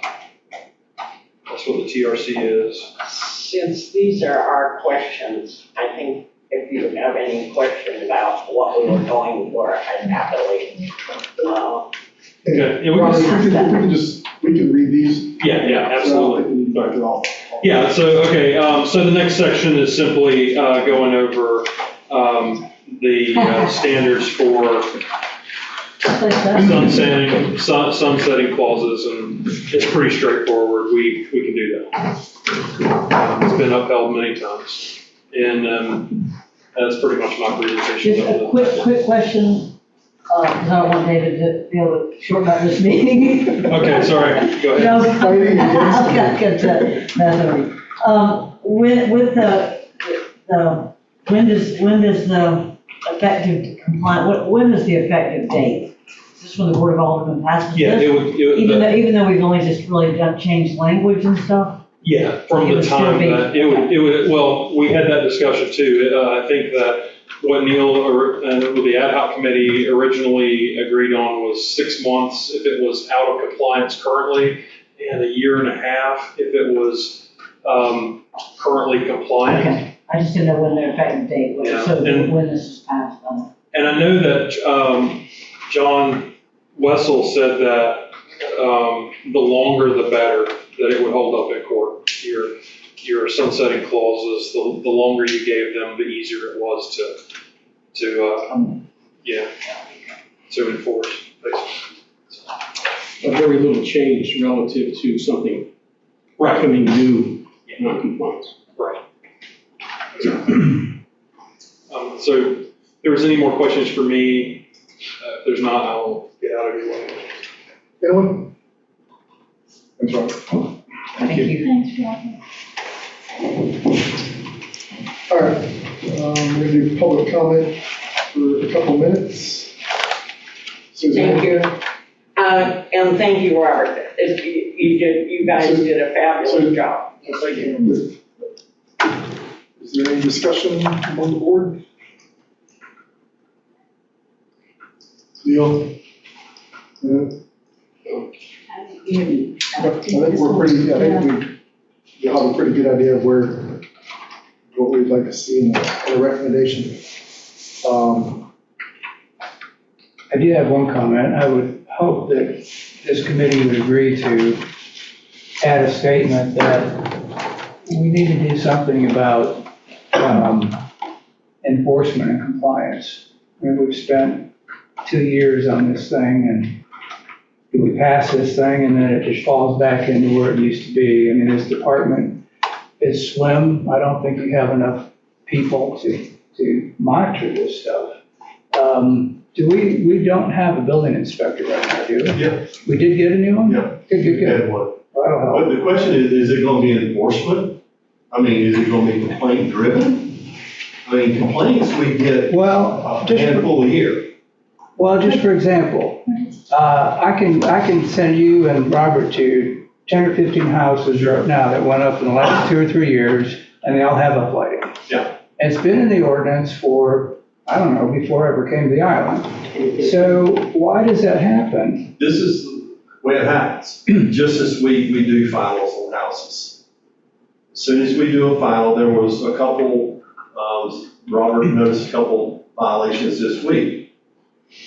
That's what the TRC is. Since these are our questions, I think if you have any question about what we were going for, I'd happily, Okay, yeah, we can read these. Yeah, absolutely. Yeah, so the next section is simply going over the standards for sunsetting clauses, and it's pretty straightforward. We can do that. It's been upheld many times, and that's pretty much my presentation. Just a quick question, because I don't want David to be able to shorten up this meeting. Okay, sorry, go ahead. No, I've got to mess over you. With when does the effective compliance, when is the effective date? Is this when the Board of Aldermen passes Yeah, this? Even though we've only just really changed language and stuff? Yeah, from the time that it would, well, we had that discussion too. I think that what Neil and the ad hoc committee originally agreed on was 6 months if it was out of compliance currently, and 1.5 years if it was currently compliant. Okay, I just didn't know when their effective date was, Yeah, so when this is passed on. And I know that John Wessel said that the longer the better, that it would hold up in court. Your sunsetting clauses, the longer you gave them, the easier it was to enforce, basically. A very little change relative to something Right. becoming new, non-compliance. Right. So if there's any more questions for me, if there's not, I'll get out of your way. Anyone? Thanks, Robert. Thank you. Thanks, Robert. All right, we're gonna do public comment for a couple minutes. Suzanne? thank you. And thank you, Robert. You guys did a fabulous job. Is there any discussion among the board? Neil? Yeah? I think we're pretty, we have a pretty good idea of what we'd like to see in the recommendation. I do have one comment. I would hope that this committee would agree to add a statement that we need to do something about enforcement and compliance. I mean, we've spent 2 years on this thing, and we pass this thing and then it just falls back into where it used to be. I mean, this department is slim. I don't think you have enough people to monitor this stuff. We don't have a building inspector right now, do we? Yeah. We did get a new one? Yeah. Good. And what? That'll help. But the question is it gonna be enforcement? I mean, is it gonna be complaint driven? I mean, complaints we get Well, a just, handful a year. just for example, I can send you and Robert to 10 or 15 houses right now that went up in the last 2 or 3 years, and they all have uplighting. Yeah. It's been in the ordinance for, I don't know, before I ever came to the island. So why does that happen? This is the way it happens. Just this week, we do finals on houses. As soon as we do a final, there was a couple, Robert noticed a couple violations this week.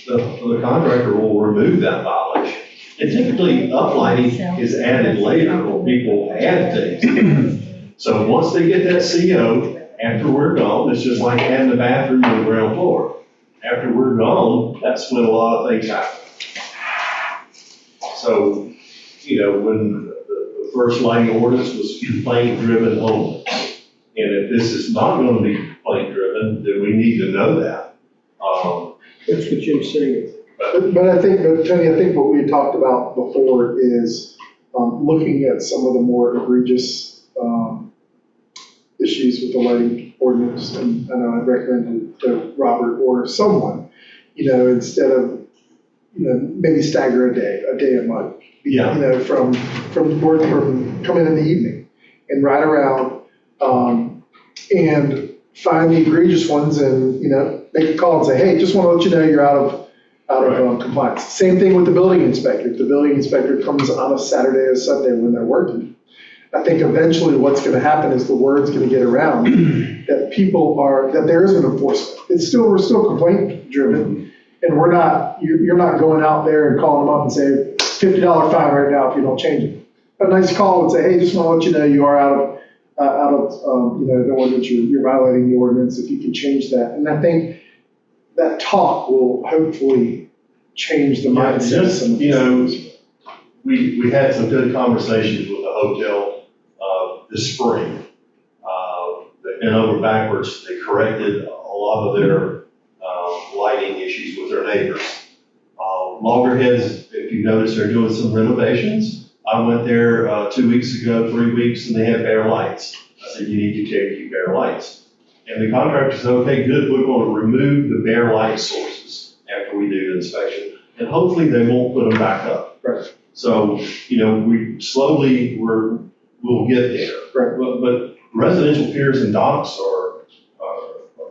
The contractor will remove that violation. And typically, uplighting is added later when people add things. So once they get that CO, after we're gone, it's just like adding the bathroom to the ground floor. After we're gone, that's when a lot of things happen. So, you know, when the first lighting ordinance was complaint driven only. And if this is not gonna be complaint driven, then we need to know that. That's what Jim's saying. But Tony, I think what we had talked about before is looking at some of the more egregious issues with the lighting ordinance. And I know I'd recommend to Robert or someone, you know, instead of, you know, maybe stagger a day a month. Yeah. You know, from come in the evening and ride around and find the egregious ones and, you know, make a call and say, hey, just want to let you know you're out of compliance. Same thing with the building inspector. If the building inspector comes on a Saturday or Sunday when they're working, I think eventually what's going to happen is the word's going to get around that that there is an enforcement. We're still complaint driven, and you're not going out there and calling them up and saying $50 fine right now if you don't change it. A nice call would say, hey, just want to let you know you are out of you know, the ordinance, you're violating the ordinance, if you can change that. And I think that talk will hopefully change the mindset of some of You these know, things. we had some good conversations with the hotel this spring. They've been over backwards. They corrected a lot of their lighting issues with their neighbors. Loggerheads, if you notice, they're doing some renovations. I went there 2 weeks ago, 3 weeks, and they had bare lights. I said, you need to change your bare lights. And the contractor said, okay, good, we're going to remove the bare light sources after we do the inspection. And hopefully they won't put them back up. Right. So, you know, we'll get there. Right. But residential piers and docks are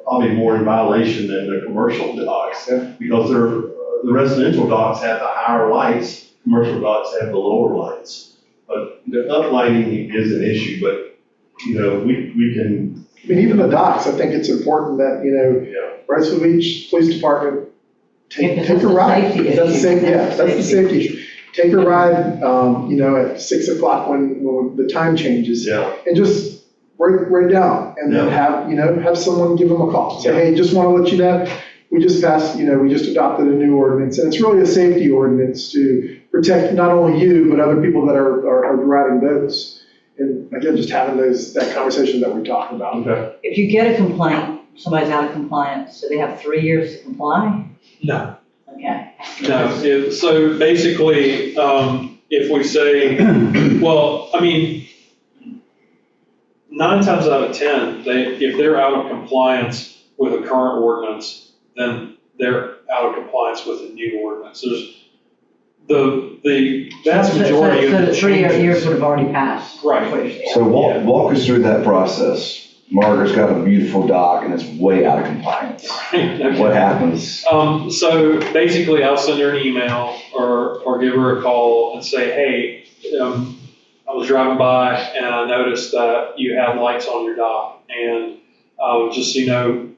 probably more in violation than the commercial docks. Yeah. Because the residential docks have the higher lights, commercial docks have the lower lights. But the uplighting is an issue, but, you know, we can. I mean, even the docks, I think it's important that, you know, Wrightsville Beach Police Department, take a ride. That's the safety issue. Take a ride, you know, at 6 o'clock when the time changes. Yeah. And just write down and then have someone give them a call. Say, Yeah. hey, just want to let you know, we just adopted a new ordinance. And it's really a safety ordinance to protect not only you, but other people that are riding boats. And again, just having that conversation that we're talking about. Okay. If you get a complaint, somebody's out of compliance, so they have 3 years to comply? No. Okay. No, so basically, if we say, well, I mean, 9 times out of 10, if they're out of compliance with a current ordinance, then they're out of compliance with a new ordinance. There's the vast majority of So the the 3 years changes. would have already passed? Right. What you're saying. So walk us through that process. Margaret's got a beautiful dock and it's way out of compliance. Okay. What happens? So basically, I'll send her an email or give her a call and say, hey, I was driving by and I noticed that you have lights on your dock. And just so you know,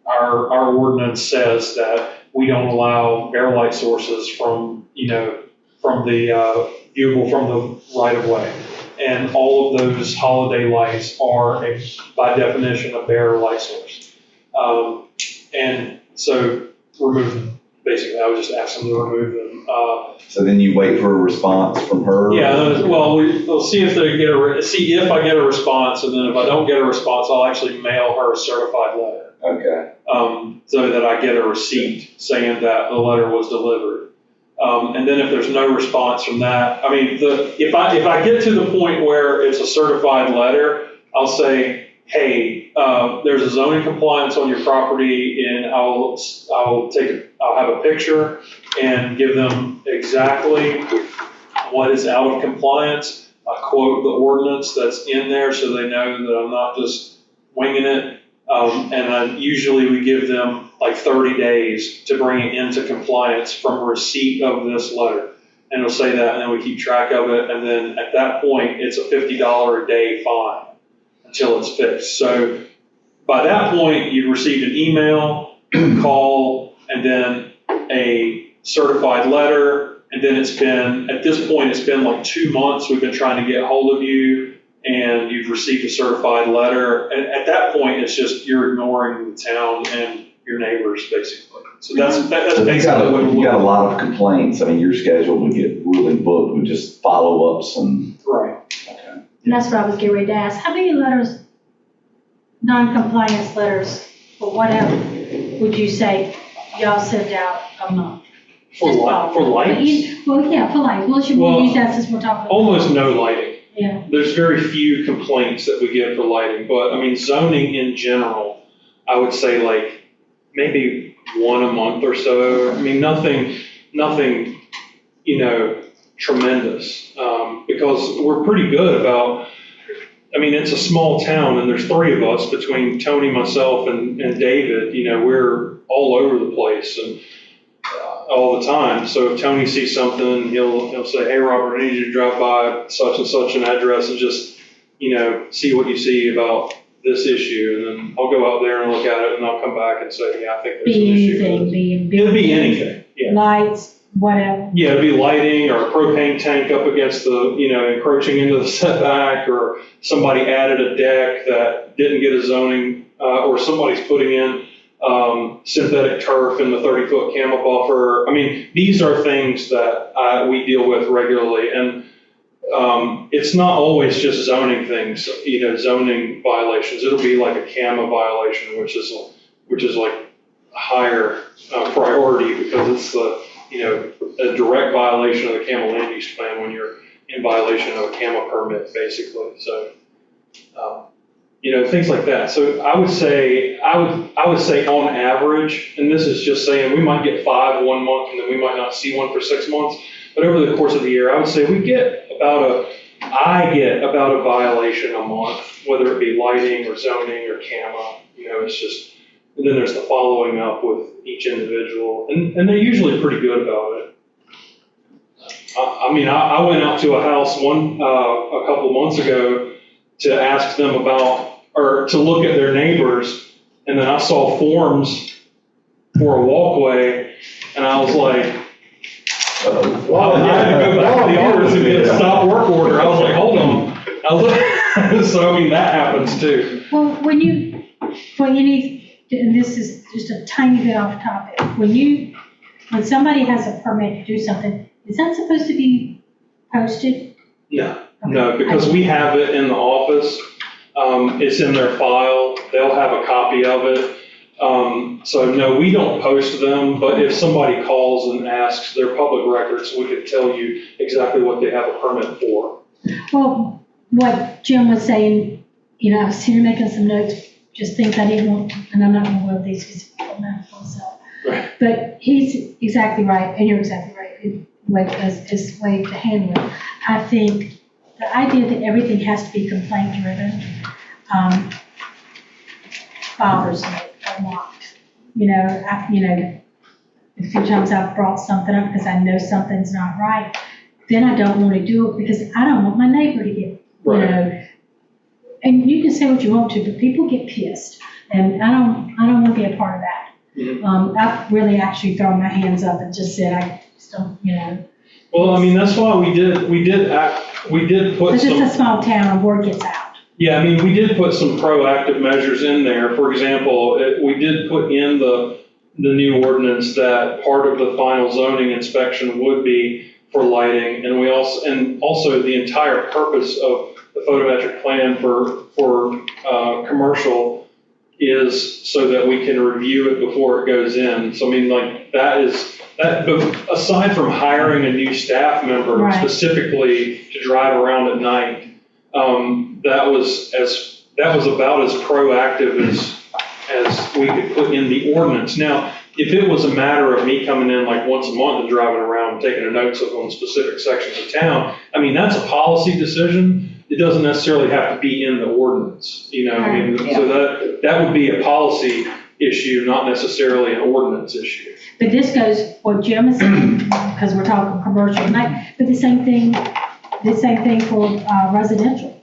our ordinance says that we don't allow bare light sources from the viewable from the right of way. And all of those holiday lights are, by definition, a bare light source. And so remove them, basically. I would just ask them to remove them. So then you wait for a response from her? Yeah, well, we'll see if if I get a response, and then if I don't get a response, I'll actually mail her a certified letter. Okay. So that I get a receipt saying that the letter was delivered. And then if there's no response from that, I mean, if I get to the point where it's a certified letter, I'll say, hey, there's a zoning compliance on your property, and I'll have a picture and give them exactly what is out of compliance. I quote the ordinance that's in there so they know that I'm not just winging it. And usually we give them like 30 days to bring it into compliance from receipt of this letter. And it'll say that, and then we keep track of it. And then at that point, it's a $50 a day fine until it's fixed. So by that point, you've received an email, a call, and then a certified letter. And then at this point, it's been like 2 months. We've been trying to get hold of you, and you've received a certified letter. And at that point, it's just you're ignoring the town and your neighbors, basically. So that's basically what you got a lot of complaints. I mean, your schedule would get really booked with just follow-ups and. Right. Okay. And that's what I was getting ready to ask. How many letters, non-compliance letters, or whatever, would you say y'all send out a month? For lights? Well, yeah, for lights. Well, should we use that since we're talking about? Almost no lighting. Yeah. There's very few complaints that we get for lighting, but I mean, zoning in general, I would say like maybe one a month or so. I mean, nothing, tremendous, because we're pretty good about, I mean, it's a small town and there's 3 of us between Tony, myself, and David. We're all over the place and all the time. So if Tony sees something, he'll say, hey, Robert, I need you to drive by such and such an address and just, see what you see about this issue. And then I'll go out there and look at it, and I'll come back and say, yeah, I think there's an issue. It'll be anything, yeah. Lights, whatever. Yeah, it'd be lighting or a propane tank up against the, encroaching into the setback, or somebody added a deck that didn't get a zoning, or somebody's putting in synthetic turf in the 30-foot camel buffer. I mean, these are things that we deal with regularly, and it's not always just zoning things, zoning violations. It'll be like a CAMA violation, which is like a higher priority, because it's a direct violation of the CAMA land use plan when you're in violation of a CAMA permit, basically. So, things like that. So I would say on average, and this is just saying, we might get 5 one month and then we might not see one for 6 months, but over the course of the year, I would say I get about a violation a month, whether it be lighting or zoning or CAMA. It's just, and then there's the following up with each individual, and they're usually pretty good about it. I went out to a house a couple months ago to ask them or to look at their neighbors, and then I saw forms for a walkway, and I was like, wow, I had to go back to the office and get a stop work order. I was like, hold on. So, that happens too. Well, when and this is just a tiny bit off topic, when somebody has a permit to do something, is that supposed to be posted? No, because we have it in the office. It's in their file. They'll have a copy of it. So no, we don't post them, but if somebody calls and asks, their public records, we could tell you exactly what they have a permit for. Well, what Jim was saying, I was here making some notes, just things I didn't want, and I'm not going to go over these because I'm not myself. Right. But he's exactly right, and you're exactly right, his way to handle it. I think the idea that everything has to be complaint driven bothers me a lot. A few times I've brought something up because I know something's not right, then I don't want to do it because I don't want my neighbor to get, and you can say what you want to, but people get pissed, and I don't want to be a part of that. Mm-hmm. I've really actually thrown my hands up and just said, I just don't, Well, that's why we did put because some. it's a small town and word gets out. Yeah, we did put some proactive measures in there. For example, we did put in the new ordinance that part of the final zoning inspection would be for lighting, and also the entire purpose of the photometric plan for commercial is so that we can review it before it goes in. So I mean, like, that, but aside from hiring a new staff member Right. specifically to drive around at night, that was about as proactive as we could put in the ordinance. Now, if it was a matter of me coming in like once a month and driving around and taking notes on specific sections of town, I mean, that's a policy decision. It doesn't necessarily have to be in the ordinance, you know, I mean, so that would be a policy issue, not necessarily an ordinance issue. But this goes, what Jim is saying, because we're talking commercial tonight, but the same thing for residential,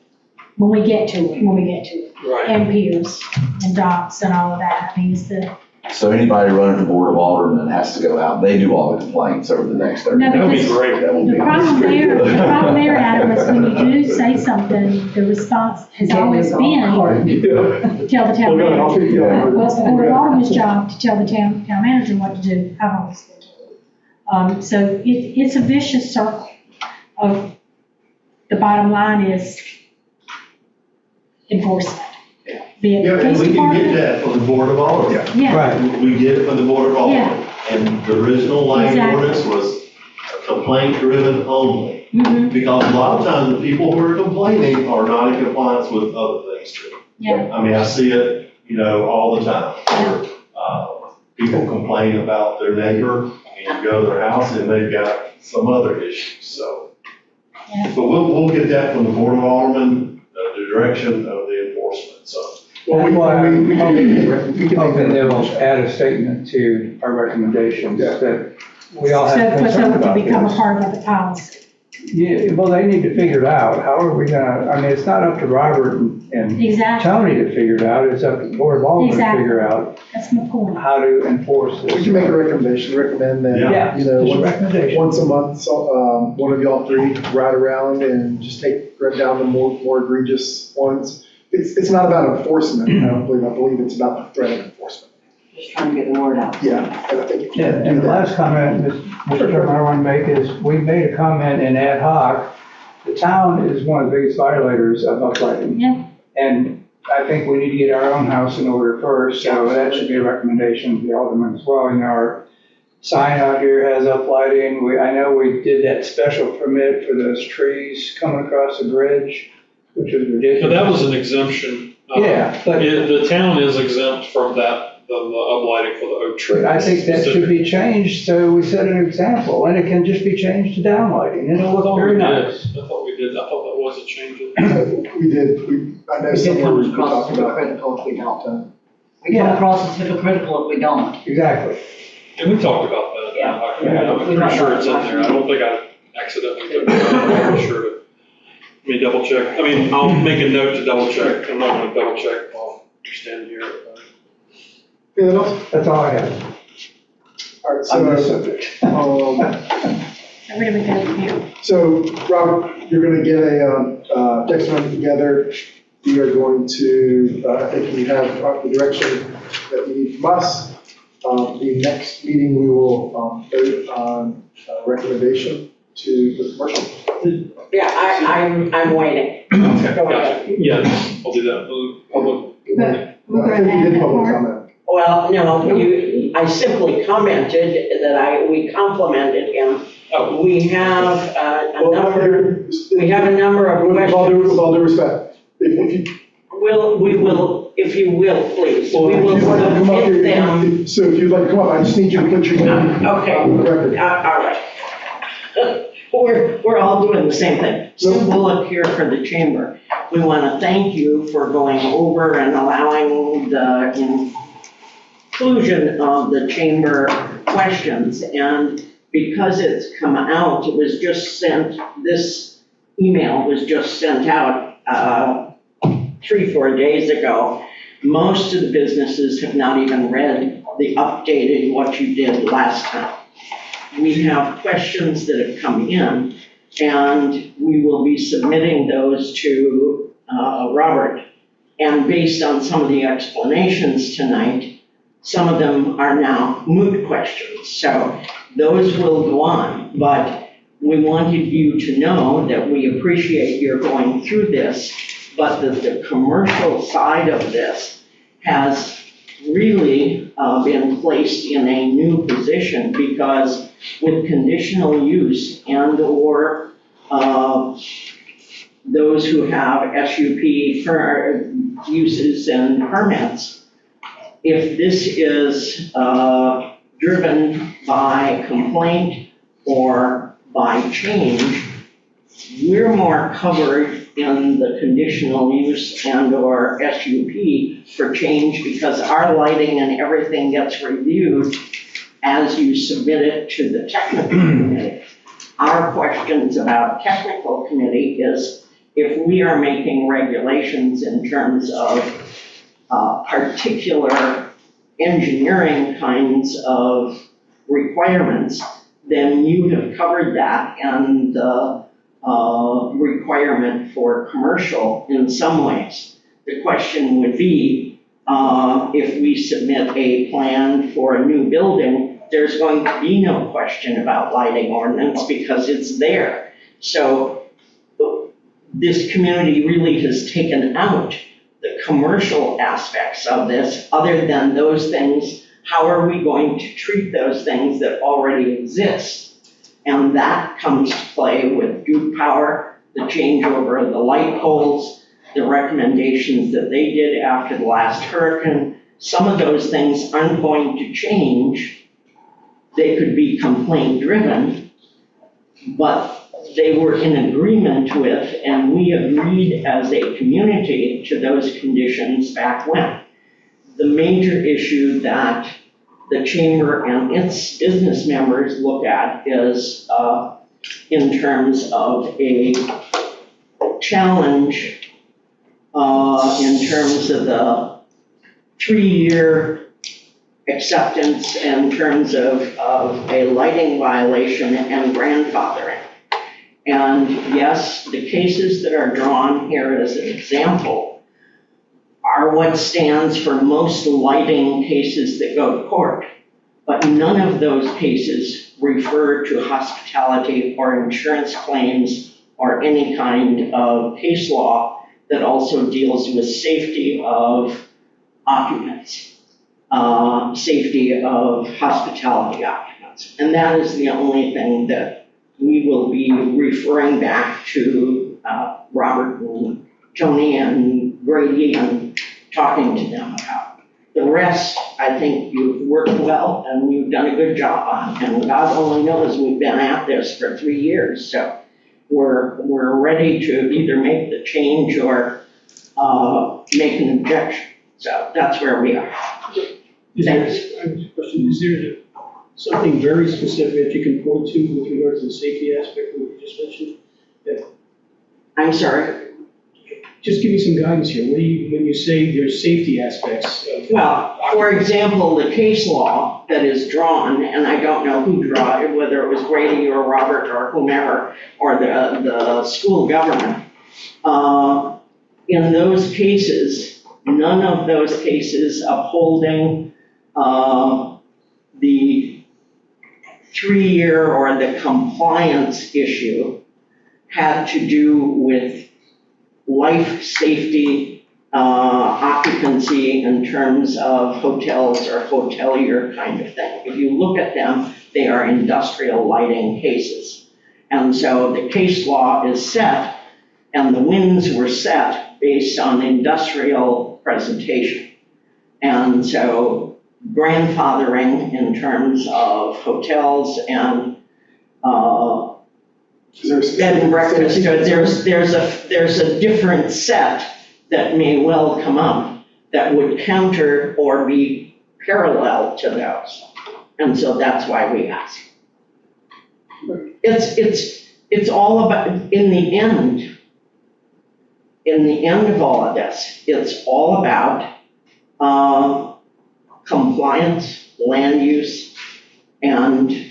when we get to it, Right. and piers and docks and all of that. I mean, it's the, So anybody running for Board of Aldermen has to go out, they do all the complaints over the next 30 No, days. That would be because great. That won't the be. problem there, Adam, is when you do say something, the response has always been, tell the town manager. Well, it's the Board of Aldermen's job to tell the town manager what to do. I've always been told. So it's a vicious circle of, the bottom line is enforcement. Be it Yeah, the and police we can get department. that from the Board of Aldermen. Yeah, Right. We get it from the Board of Aldermen. Yeah. And the original land Exactly. ordinance was complaint driven only. mhm, Because a lot of times the people who are complaining are not in compliance with other things too. yeah, I mean, I see it, all the time, where, people complain about their neighbor, and you go to their house and they've got some other issues, so. Yeah. But we'll get that from the Board of Aldermen, the direction of the enforcement, so. Well, we can make Hoping that. they'll add a statement to our recommendations Yeah. that we all so have for concern someone to about become a this. part of the policy. Yeah, well, they need to figure it out. How are we gonna, I mean, it's not up to Robert and Exactly, Tony to figure it out. It's up to the Board of Aldermen to Exactly. figure out that's my point. how to enforce this. We can make a recommendation, recommend that, Yeah, you know, just a recommendation. once a month, so, one of y'all three ride around and just run down the more egregious ones. It's not about enforcement, I believe it's about the threat of enforcement. Just trying to get the word out. Yeah, and I think you Yeah, can and do the that. last comment, Mr. Chairman, I want to make is, we made a comment in ad hoc. The town is one of the biggest violators of uplighting. Yeah. And I think we need to get our own house in order first, so that should be a recommendation to the aldermen as well. Our sign out here has uplighting. I know we did that special permit for those trees coming across the bridge, which was ridiculous. But that was an exemption. Yeah, but The town is exempt from that, the uplighting for the oak trees. I think that should be changed, so we set an example, and it can just be changed to downlighting, and it'll look very nice. I thought we did, I thought that was a change. We did, I know It somewhere comes we across talked as about. hypocritical if we don't. We Yeah. come across as hypocritical if we don't. Exactly. And we talked about that. Yeah. I'm pretty sure it's in there. I don't think I accidentally took it. I'm sure to, let me double check. I mean, I'll make a note to double check. I'm not gonna double check while you're standing here. Anything else? That's all I have All right, on this so, subject. So where do we go from here? so, Robert, you're gonna get a, text message together. We are going to, I think we have the direction that we need from us. The next meeting, we will, vote on a recommendation to the commercial. Yeah, I'm waiting. Go ahead. Gotcha. Yeah, I'll do that. Public. I think we did public comment. Well, no, I simply commented that we complimented him. Oh. We have a number of With all questions. due respect, if you, We will, if you will, please, well, we if will you'd like to come up submit them. here, so if you'd like to come up, I just need you to put your name Okay. on the record. All right. We're all doing the same thing. Sue Bullock here for the chamber. We want to thank you for going over and allowing the inclusion of the chamber questions. And because it's come out, it was just sent, this email was just sent out 3-4 days ago. Most of the businesses have not even read the updated what you did last time. We have questions that have come in, and we will be submitting those to Robert. And based on some of the explanations tonight, some of them are now moot questions. So those will go on, but we wanted you to know that we appreciate your going through this, but that the commercial side of this has really been placed in a new position because with conditional use and/or those who have SUP for uses and permits, if this is driven by complaint or by change, we're more covered in the conditional use and/or SUP for change because our lighting and everything gets reviewed as you submit it to the technical committee. Our questions about technical committee is if we are making regulations in terms of particular engineering kinds of requirements, then you have covered that and the requirement for commercial in some ways. The question would be, if we submit a plan for a new building, there's going to be no question about lighting ordinance because it's there. So this community really has taken out the commercial aspects of this. Other than those things, how are we going to treat those things that already exist? And that comes to play with Duke Power, the changeover of the light poles, the recommendations that they did after the last hurricane. Some of those things aren't going to change. They could be complaint driven, but they were in agreement with, and we agreed as a community to those conditions back when. The major issue that the chamber and its business members look at is in terms of a challenge in terms of the 3-year acceptance in terms of a lighting violation and grandfathering. And yes, the cases that are drawn here as an example are what stands for most lighting cases that go to court. But none of those cases refer to hospitality or insurance claims or any kind of case law that also deals with safety of occupants, safety of hospitality occupants. And that is the only thing that we will be referring back to Robert and Tony and Grady and talking to them about. The rest, I think you've worked well and you've done a good job on. And God only knows we've been at this for 3 years. So we're ready to either make the change or make an objection. So that's where we are. Is there something very specific that you can point to with regard to the safety aspect that you just mentioned? I'm sorry? Just give me some guidance here. What do you, when you say there's safety aspects of? Well, for example, the case law that is drawn, and I don't know who drew it, whether it was Grady or Robert or whomever, or the school government. In those cases, none of those cases upholding the 3-year or the compliance issue had to do with life safety, occupancy in terms of hotels or hotelier kind of thing. If you look at them, they are industrial lighting cases. And so the case law is set and the winds were set based on industrial presentation. And so grandfathering in terms of hotels and bed and breakfast, there's a different set that may well come up that would counter or be parallel to those. And so that's why we ask. It's all about, in the end of all of this, it's all about compliance, land use, and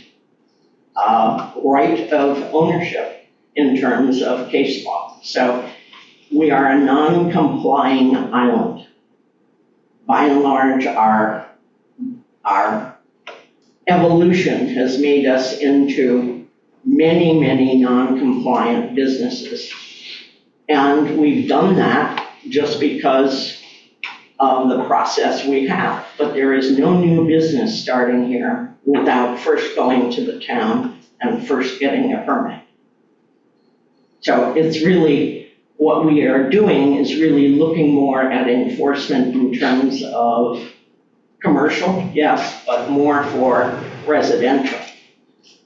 right of ownership in terms of case law. So we are a non-complying island. By and large, our evolution has made us into many, many non-compliant businesses. And we've done that just because of the process we have. But there is no new business starting here without first going to the town and first getting a permit. So it's really, what we are doing is really looking more at enforcement in terms of commercial, yes, but more for residential.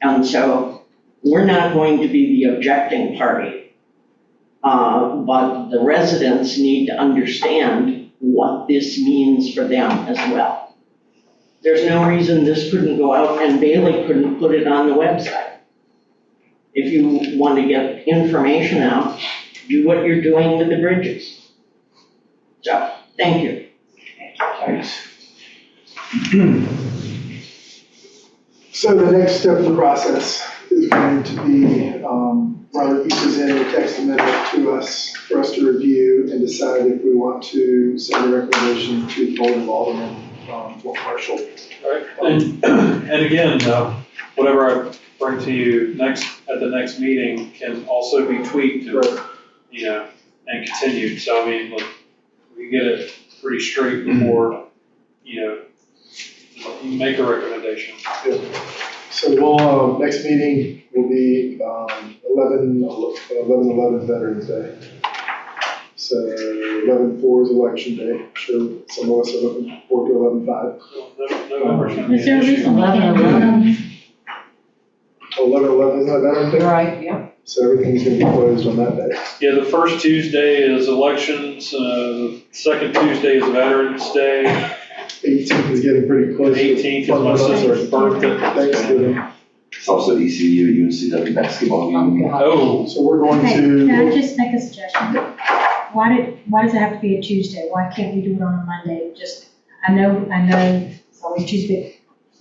And so we're not going to be the objecting party, but the residents need to understand what this means for them as well. There's no reason this couldn't go out and Bailey couldn't put it on the website. If you want to get information out, do what you're doing with the bridges. So, thank you. Thanks. So the next step in the process is going to be, Robert, you present a text amendment to us for us to review and decide if we want to send a recommendation to the Board of Aldermen for commercial. Right, and again, whatever I bring to you at the next meeting can also be tweaked and, and continued. So, I mean, look, we get it pretty straight before, you make a recommendation. Yeah. So we'll, next meeting will be 11/11 Veterans Day. So 11/4 is Election Day. I'm sure some of us are looking forward to 11/5. November's gonna be Is there a an issue. reason we can't? 11/11 isn't that Veterans Day? Right, yeah. So everything's going to be closed on that day. Yeah, the first Tuesday is elections, the second Tuesday is Veterans Day, 18th is getting pretty close. 18th is my sister's birthday. Thanksgiving. It's also ECU, UNCW basketball game. Oh, So we're going Okay, can I to, just make a suggestion? Why does it have to be a Tuesday? Why can't we do it on a Monday? Just, I know it's always Tuesday.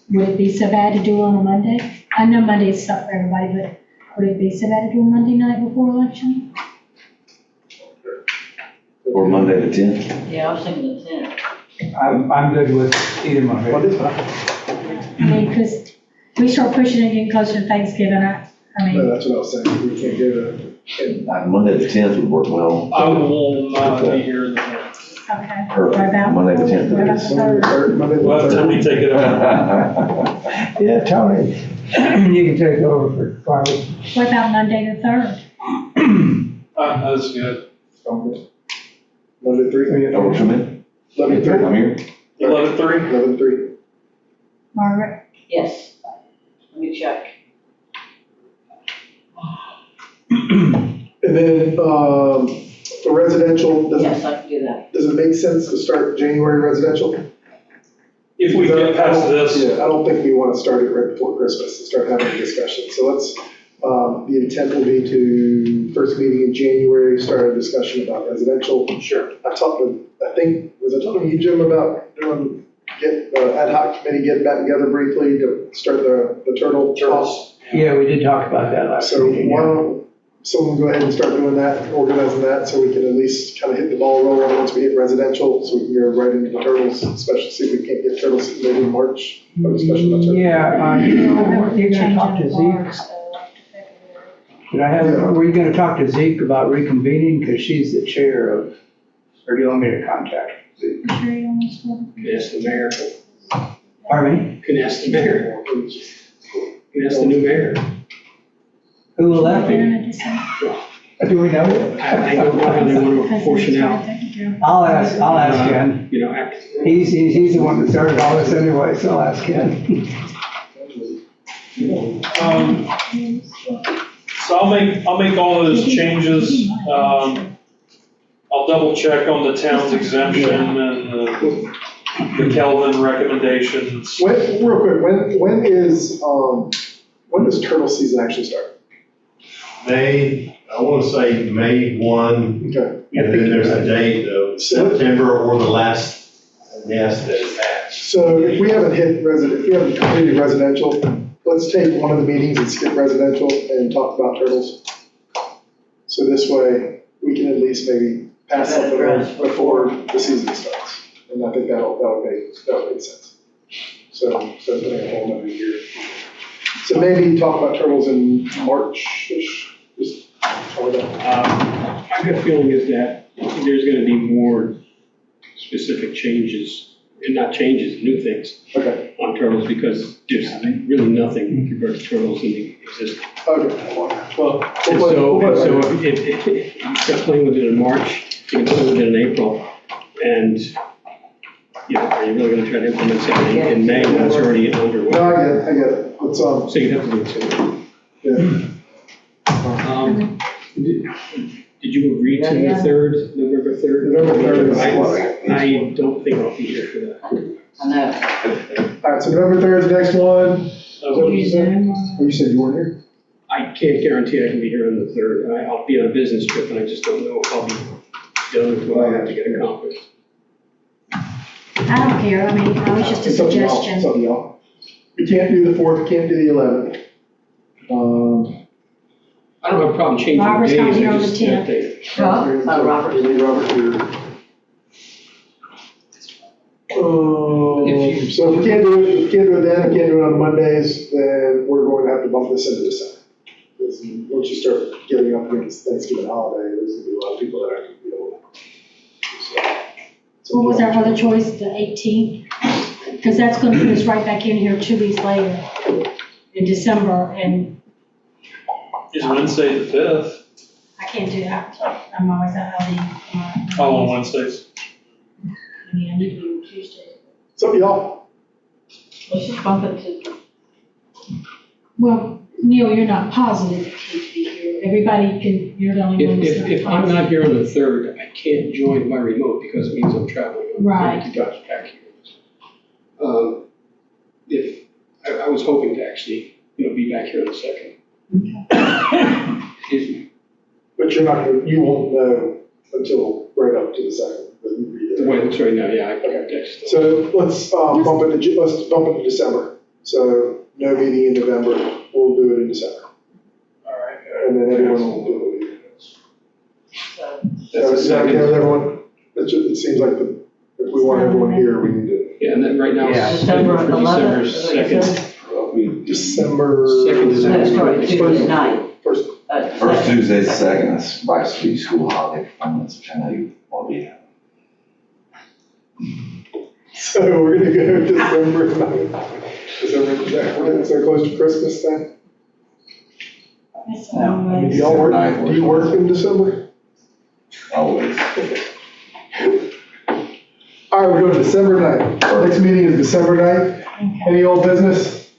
Would it be so bad to do it on a Monday? I know Monday is tough for everybody, but would it be so bad to do a Monday night before election? Or Monday the 10th. Yeah, I was thinking the 10th. I'm good with either Monday. what is that? I mean, because we start pushing it, getting closer to Thanksgiving, I No, mean, that's what I was saying. We can't do it. Monday the 10th would work well. I will not be here the 10th. okay. Or What about? Monday the 10th. What about the third? Monday the Well, have 3rd. Tony take it over. Yeah, Tony, you can take over for Carly. What about Monday the third? That's good. Monday 3rd. That works for me. 11/3. I'm here. 11/3? 11/3. Margaret? Yes. Let me check. And then, the residential, Yes, I can do that. does it make sense to start January residential? If we get past this, Yeah, I don't think we want to start it right before Christmas and start having a discussion. So let's, the intent will be to, first meeting in January, start a discussion about residential. sure. I talked with, was I talking to you, Jim, about get the ad hoc committee getting back together briefly to start the turtle toss? Yeah, we did talk about that last So meeting. why don't someone go ahead and start doing that, organizing that, so we can at least kind of hit the ball rolling once we hit residential, so we can go right into the turtles, especially see if we can't get turtles maybe in March, a discussion about turtles. Yeah, you're gonna talk to Zeke. Did I have, were you gonna talk to Zeke about reconvening, because she's the chair of, or do you want me to contact Zeke? Sure you almost will. Can ask the mayor, Pardon me? can ask the mayor, can ask the new mayor. Who will that be? Do we know? I don't know how they want to portion out, I'll ask Ken. after. He's the one that started all this anyway, so I'll ask Ken. So I'll make all those changes. I'll double check on the town's exemption and the Kelvin recommendations. Real quick, when does turtle season actually start? I want to say May 1, Okay. and then there's a date of September or the last nest that is hatched. So if we haven't completed residential, let's take one of the meetings and skip residential and talk about turtles. So this way, we can at least maybe pass something on before the season starts. And I think that would make sense. So putting a whole nother year. So maybe talk about turtles in March-ish, just try that. My gut feeling is that there's gonna be more specific changes, and not changes, new things Okay, on turtles, because there's really nothing with regard to turtles in the existing. okay. Well, And so if you start playing with it in March, you can play with it in April, and, you know, are you really gonna try to implement something in May when it's already underway? No, I get it. Let's, So you'd have to do it soon. yeah. Did you agree to the third, November 3rd? November 3rd is I don't think I'll be here for that. I know. All right, so November 3rd is the next one. What did you say? Zoom Oh, you said you weren't here? I can't guarantee I can be here on the 3rd. I'll be on a business trip, and I just don't know if I'll be done with what I have to get accomplished. I don't care, I mean, I was just a It's up to y'all. It's suggestion. up to y'all. We can't do the 4th, can't do the 11th. I don't have a problem changing Robert's days. not here I on the just 10th. update. Robert. You need Robert here. So if we can't do it, then, we can't do it on Mondays, then we're going to have to bump this into December. Because once you start getting up against Thanksgiving holiday, there's gonna be a lot of people that aren't gonna be able to. What was our other choice, the 18th? Because that's gonna put us right back in here 2 weeks later in December, and Is Wednesday the 5th? I can't do that. I'm always out all the. Oh, on Wednesdays. I mean, I need to be on Tuesday. It's up to y'all. Let's just bump it to, Well, Neil, you're not positive you can be here. Everybody can, you're the only one that's not If I'm positive. not here on the 3rd, I can't join by remote because it means I'm traveling. Right. To Dutch back here. I was hoping to actually, be back here on the 2nd. Excuse me. But you're not, you won't know until right up to the 2nd, but you'll be there. Wait, that's right now, yeah, I can Okay. text. So let's bump it to, let's bump it to December. So no meeting in November, we'll do it in December. All right. And then everyone will do it. so, So is that okay with everyone? It seems like if we want everyone here, we need to. Yeah, and then right now, Yeah. it's scheduled for December December 11th. 2nd. December. Second is- No, sorry, Tuesday First- night. First, First Tuesday's the 2nd, that's Rice Street School holiday for finance, which I know you want to be at. so we're gonna go December 9th. We're so close to Christmas then? That's No, always- Do y'all work, do you work in December? Always. All right, we're going to December 9th. Next meeting is December 9th. Okay. Any old business?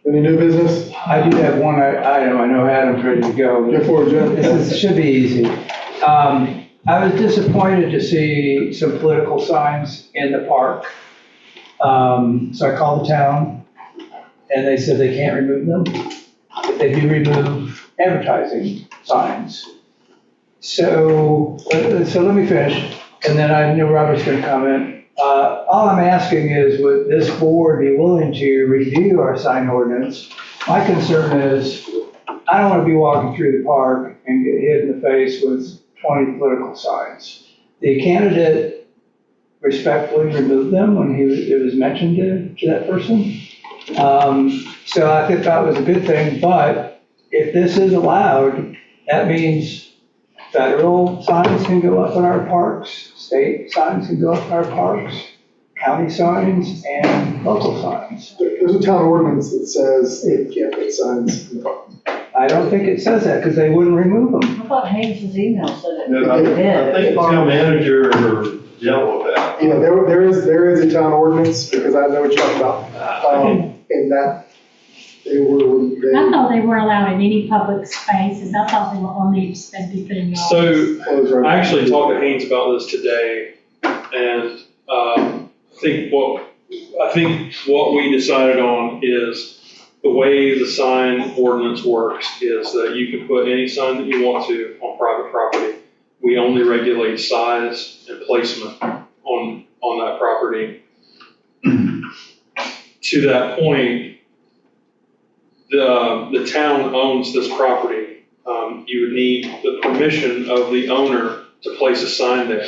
Any new business? I do have one item, I know Adam's ready to go. Go for it, Jim. This should be easy. I was disappointed to see some political signs in the park. So I called the town, and they said they can't remove them. But they do remove advertising signs. So let me finish, and then I know Robert's gonna comment. All I'm asking is, would this board be willing to review our sign ordinance? My concern is, I don't want to be walking through the park and get hit in the face with 20 political signs. The candidate respectfully removed them when it was mentioned to that person. So I think that was a good thing, but if this is allowed, that means federal signs can go up in our parks, state signs can go up in our parks, county signs, and local signs. There's a town ordinance that says you can't put signs in the park. I don't think it says that, because they wouldn't remove them. I thought Haynes's email said it. No, I think the town manager dealt with that. Yeah, there is a town ordinance, because I know what you're talking about. And that, I thought they weren't allowed in any public spaces. I thought they were only supposed to be put in yards. So I actually talked to Haynes about this today, and I think what we decided on is the way the sign ordinance works is that you can put any sign that you want to on private property. We only regulate size and placement on that property. To that point, the town owns this property. You would need the permission of the owner to place a sign there.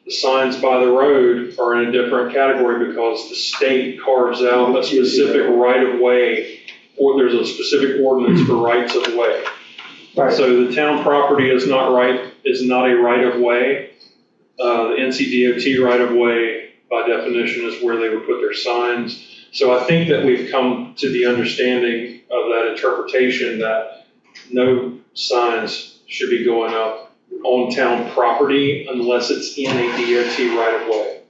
The signs by the road are in a different category because the state carves out a specific right-of-way, or there's a specific ordinance for rights-of-way. Right. So the town property is not a right-of-way. The NCDOT right-of-way, by definition, is where they would put their signs. So I think that we've come to the understanding of that interpretation that no signs should be going up on town property unless it's in a DOT right-of-way.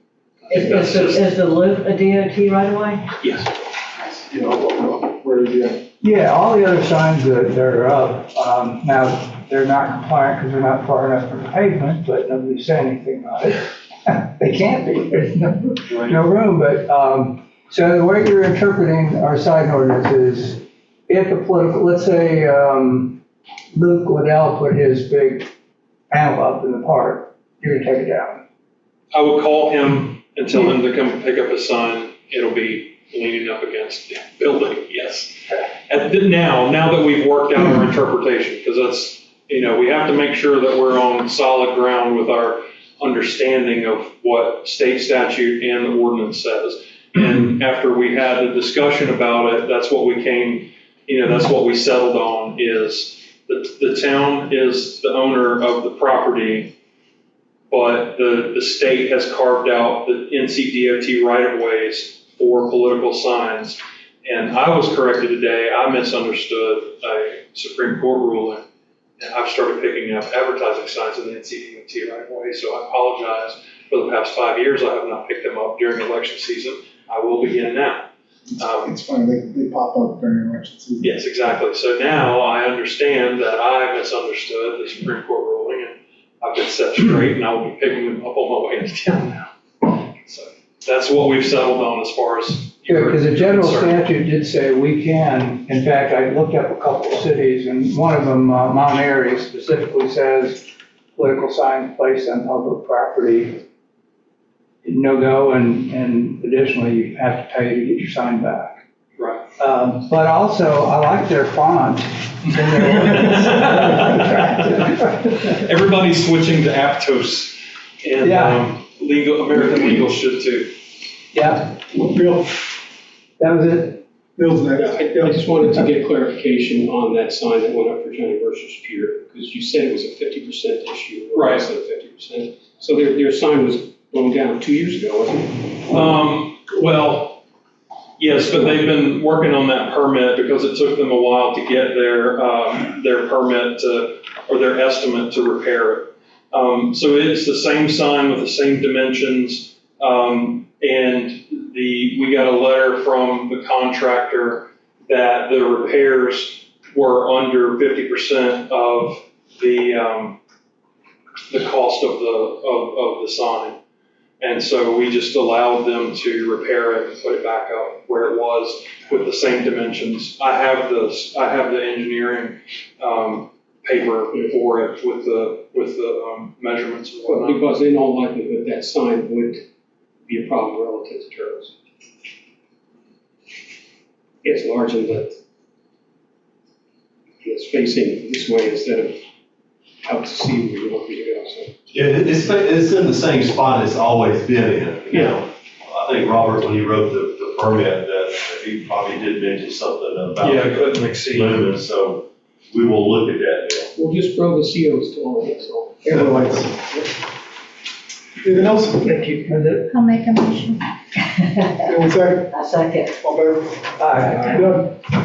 Is the loop a DOT right away? Yes. You know, where is it? Yeah, all the other signs that are up, now, they're not compliant because they're not far enough from the pavement, but nobody said anything about it. They can't be, there's no room, but, so the way you're interpreting our sign ordinance is if a political, let's say, Luke Liddell put his big panel up in the park, you're gonna take it down. I would call him and tell him to come pick up a sign. It'll be leaning up against the building, yes. Now that we've worked out our interpretation, because that's, we have to make sure that we're on solid ground with our understanding of what state statute and the ordinance says. And after we had a discussion about it, that's what we came, that's what we settled on is the town is the owner of the property, but the state has carved out the NCDOT right-of-ways for political signs. And I was corrected today, I misunderstood a Supreme Court ruling, and I've started picking up advertising signs in the NCDOT right-of-way, so I apologize. For the past 5 years, I have not picked them up during election season. I will begin now. It's funny, they pop up during election season. Yes, exactly. So now I understand that I misunderstood the Supreme Court ruling, and I've been set straight, and I will be picking them up on my way into town now. So that's what we've settled on as far as. Yeah, because the general concerned. statute did say we can, in fact, I looked up a couple of cities, and one of them, Mount Airy, specifically says political signs placed on public property, no go, and additionally, you have to pay to get your sign back. Right. But also, I like their font. Everybody's switching to Aptos, and Yeah. American Legal should too. Yeah, Bill, that was it. Bill's Yeah, next. I just wanted to get clarification on that sign that went up for Johnny Mercer's Pier, because you said it was a 50% issue, or Right. less than 50%. So their sign was blown down 2 years ago, wasn't it? Well, yes, but they've been working on that permit because it took them a while to get their permit or their estimate to repair it. So it's the same sign with the same dimensions, and we got a letter from the contractor that the repairs were under 50% of the cost of the sign. And so we just allowed them to repair it and put it back up where it was with the same dimensions. I have the engineering paper for it with the measurements and Well, whatnot. because in all likelihood, that sign would be a problem relative to turtles. It's large in width. It's facing this way instead of out to sea where you want me to go, so. Yeah, it's in the same spot it's always been in. Yeah. I think Robert, when he wrote the permit, that he probably did mention something about. Yeah, couldn't exceed. Lumens, so we will look at that now. We'll just throw the COs to all of it, so. And the lights. Anything else? Thank you. Was it? I'll make a motion. Anyone second? A second. All in favor? Aye. Done.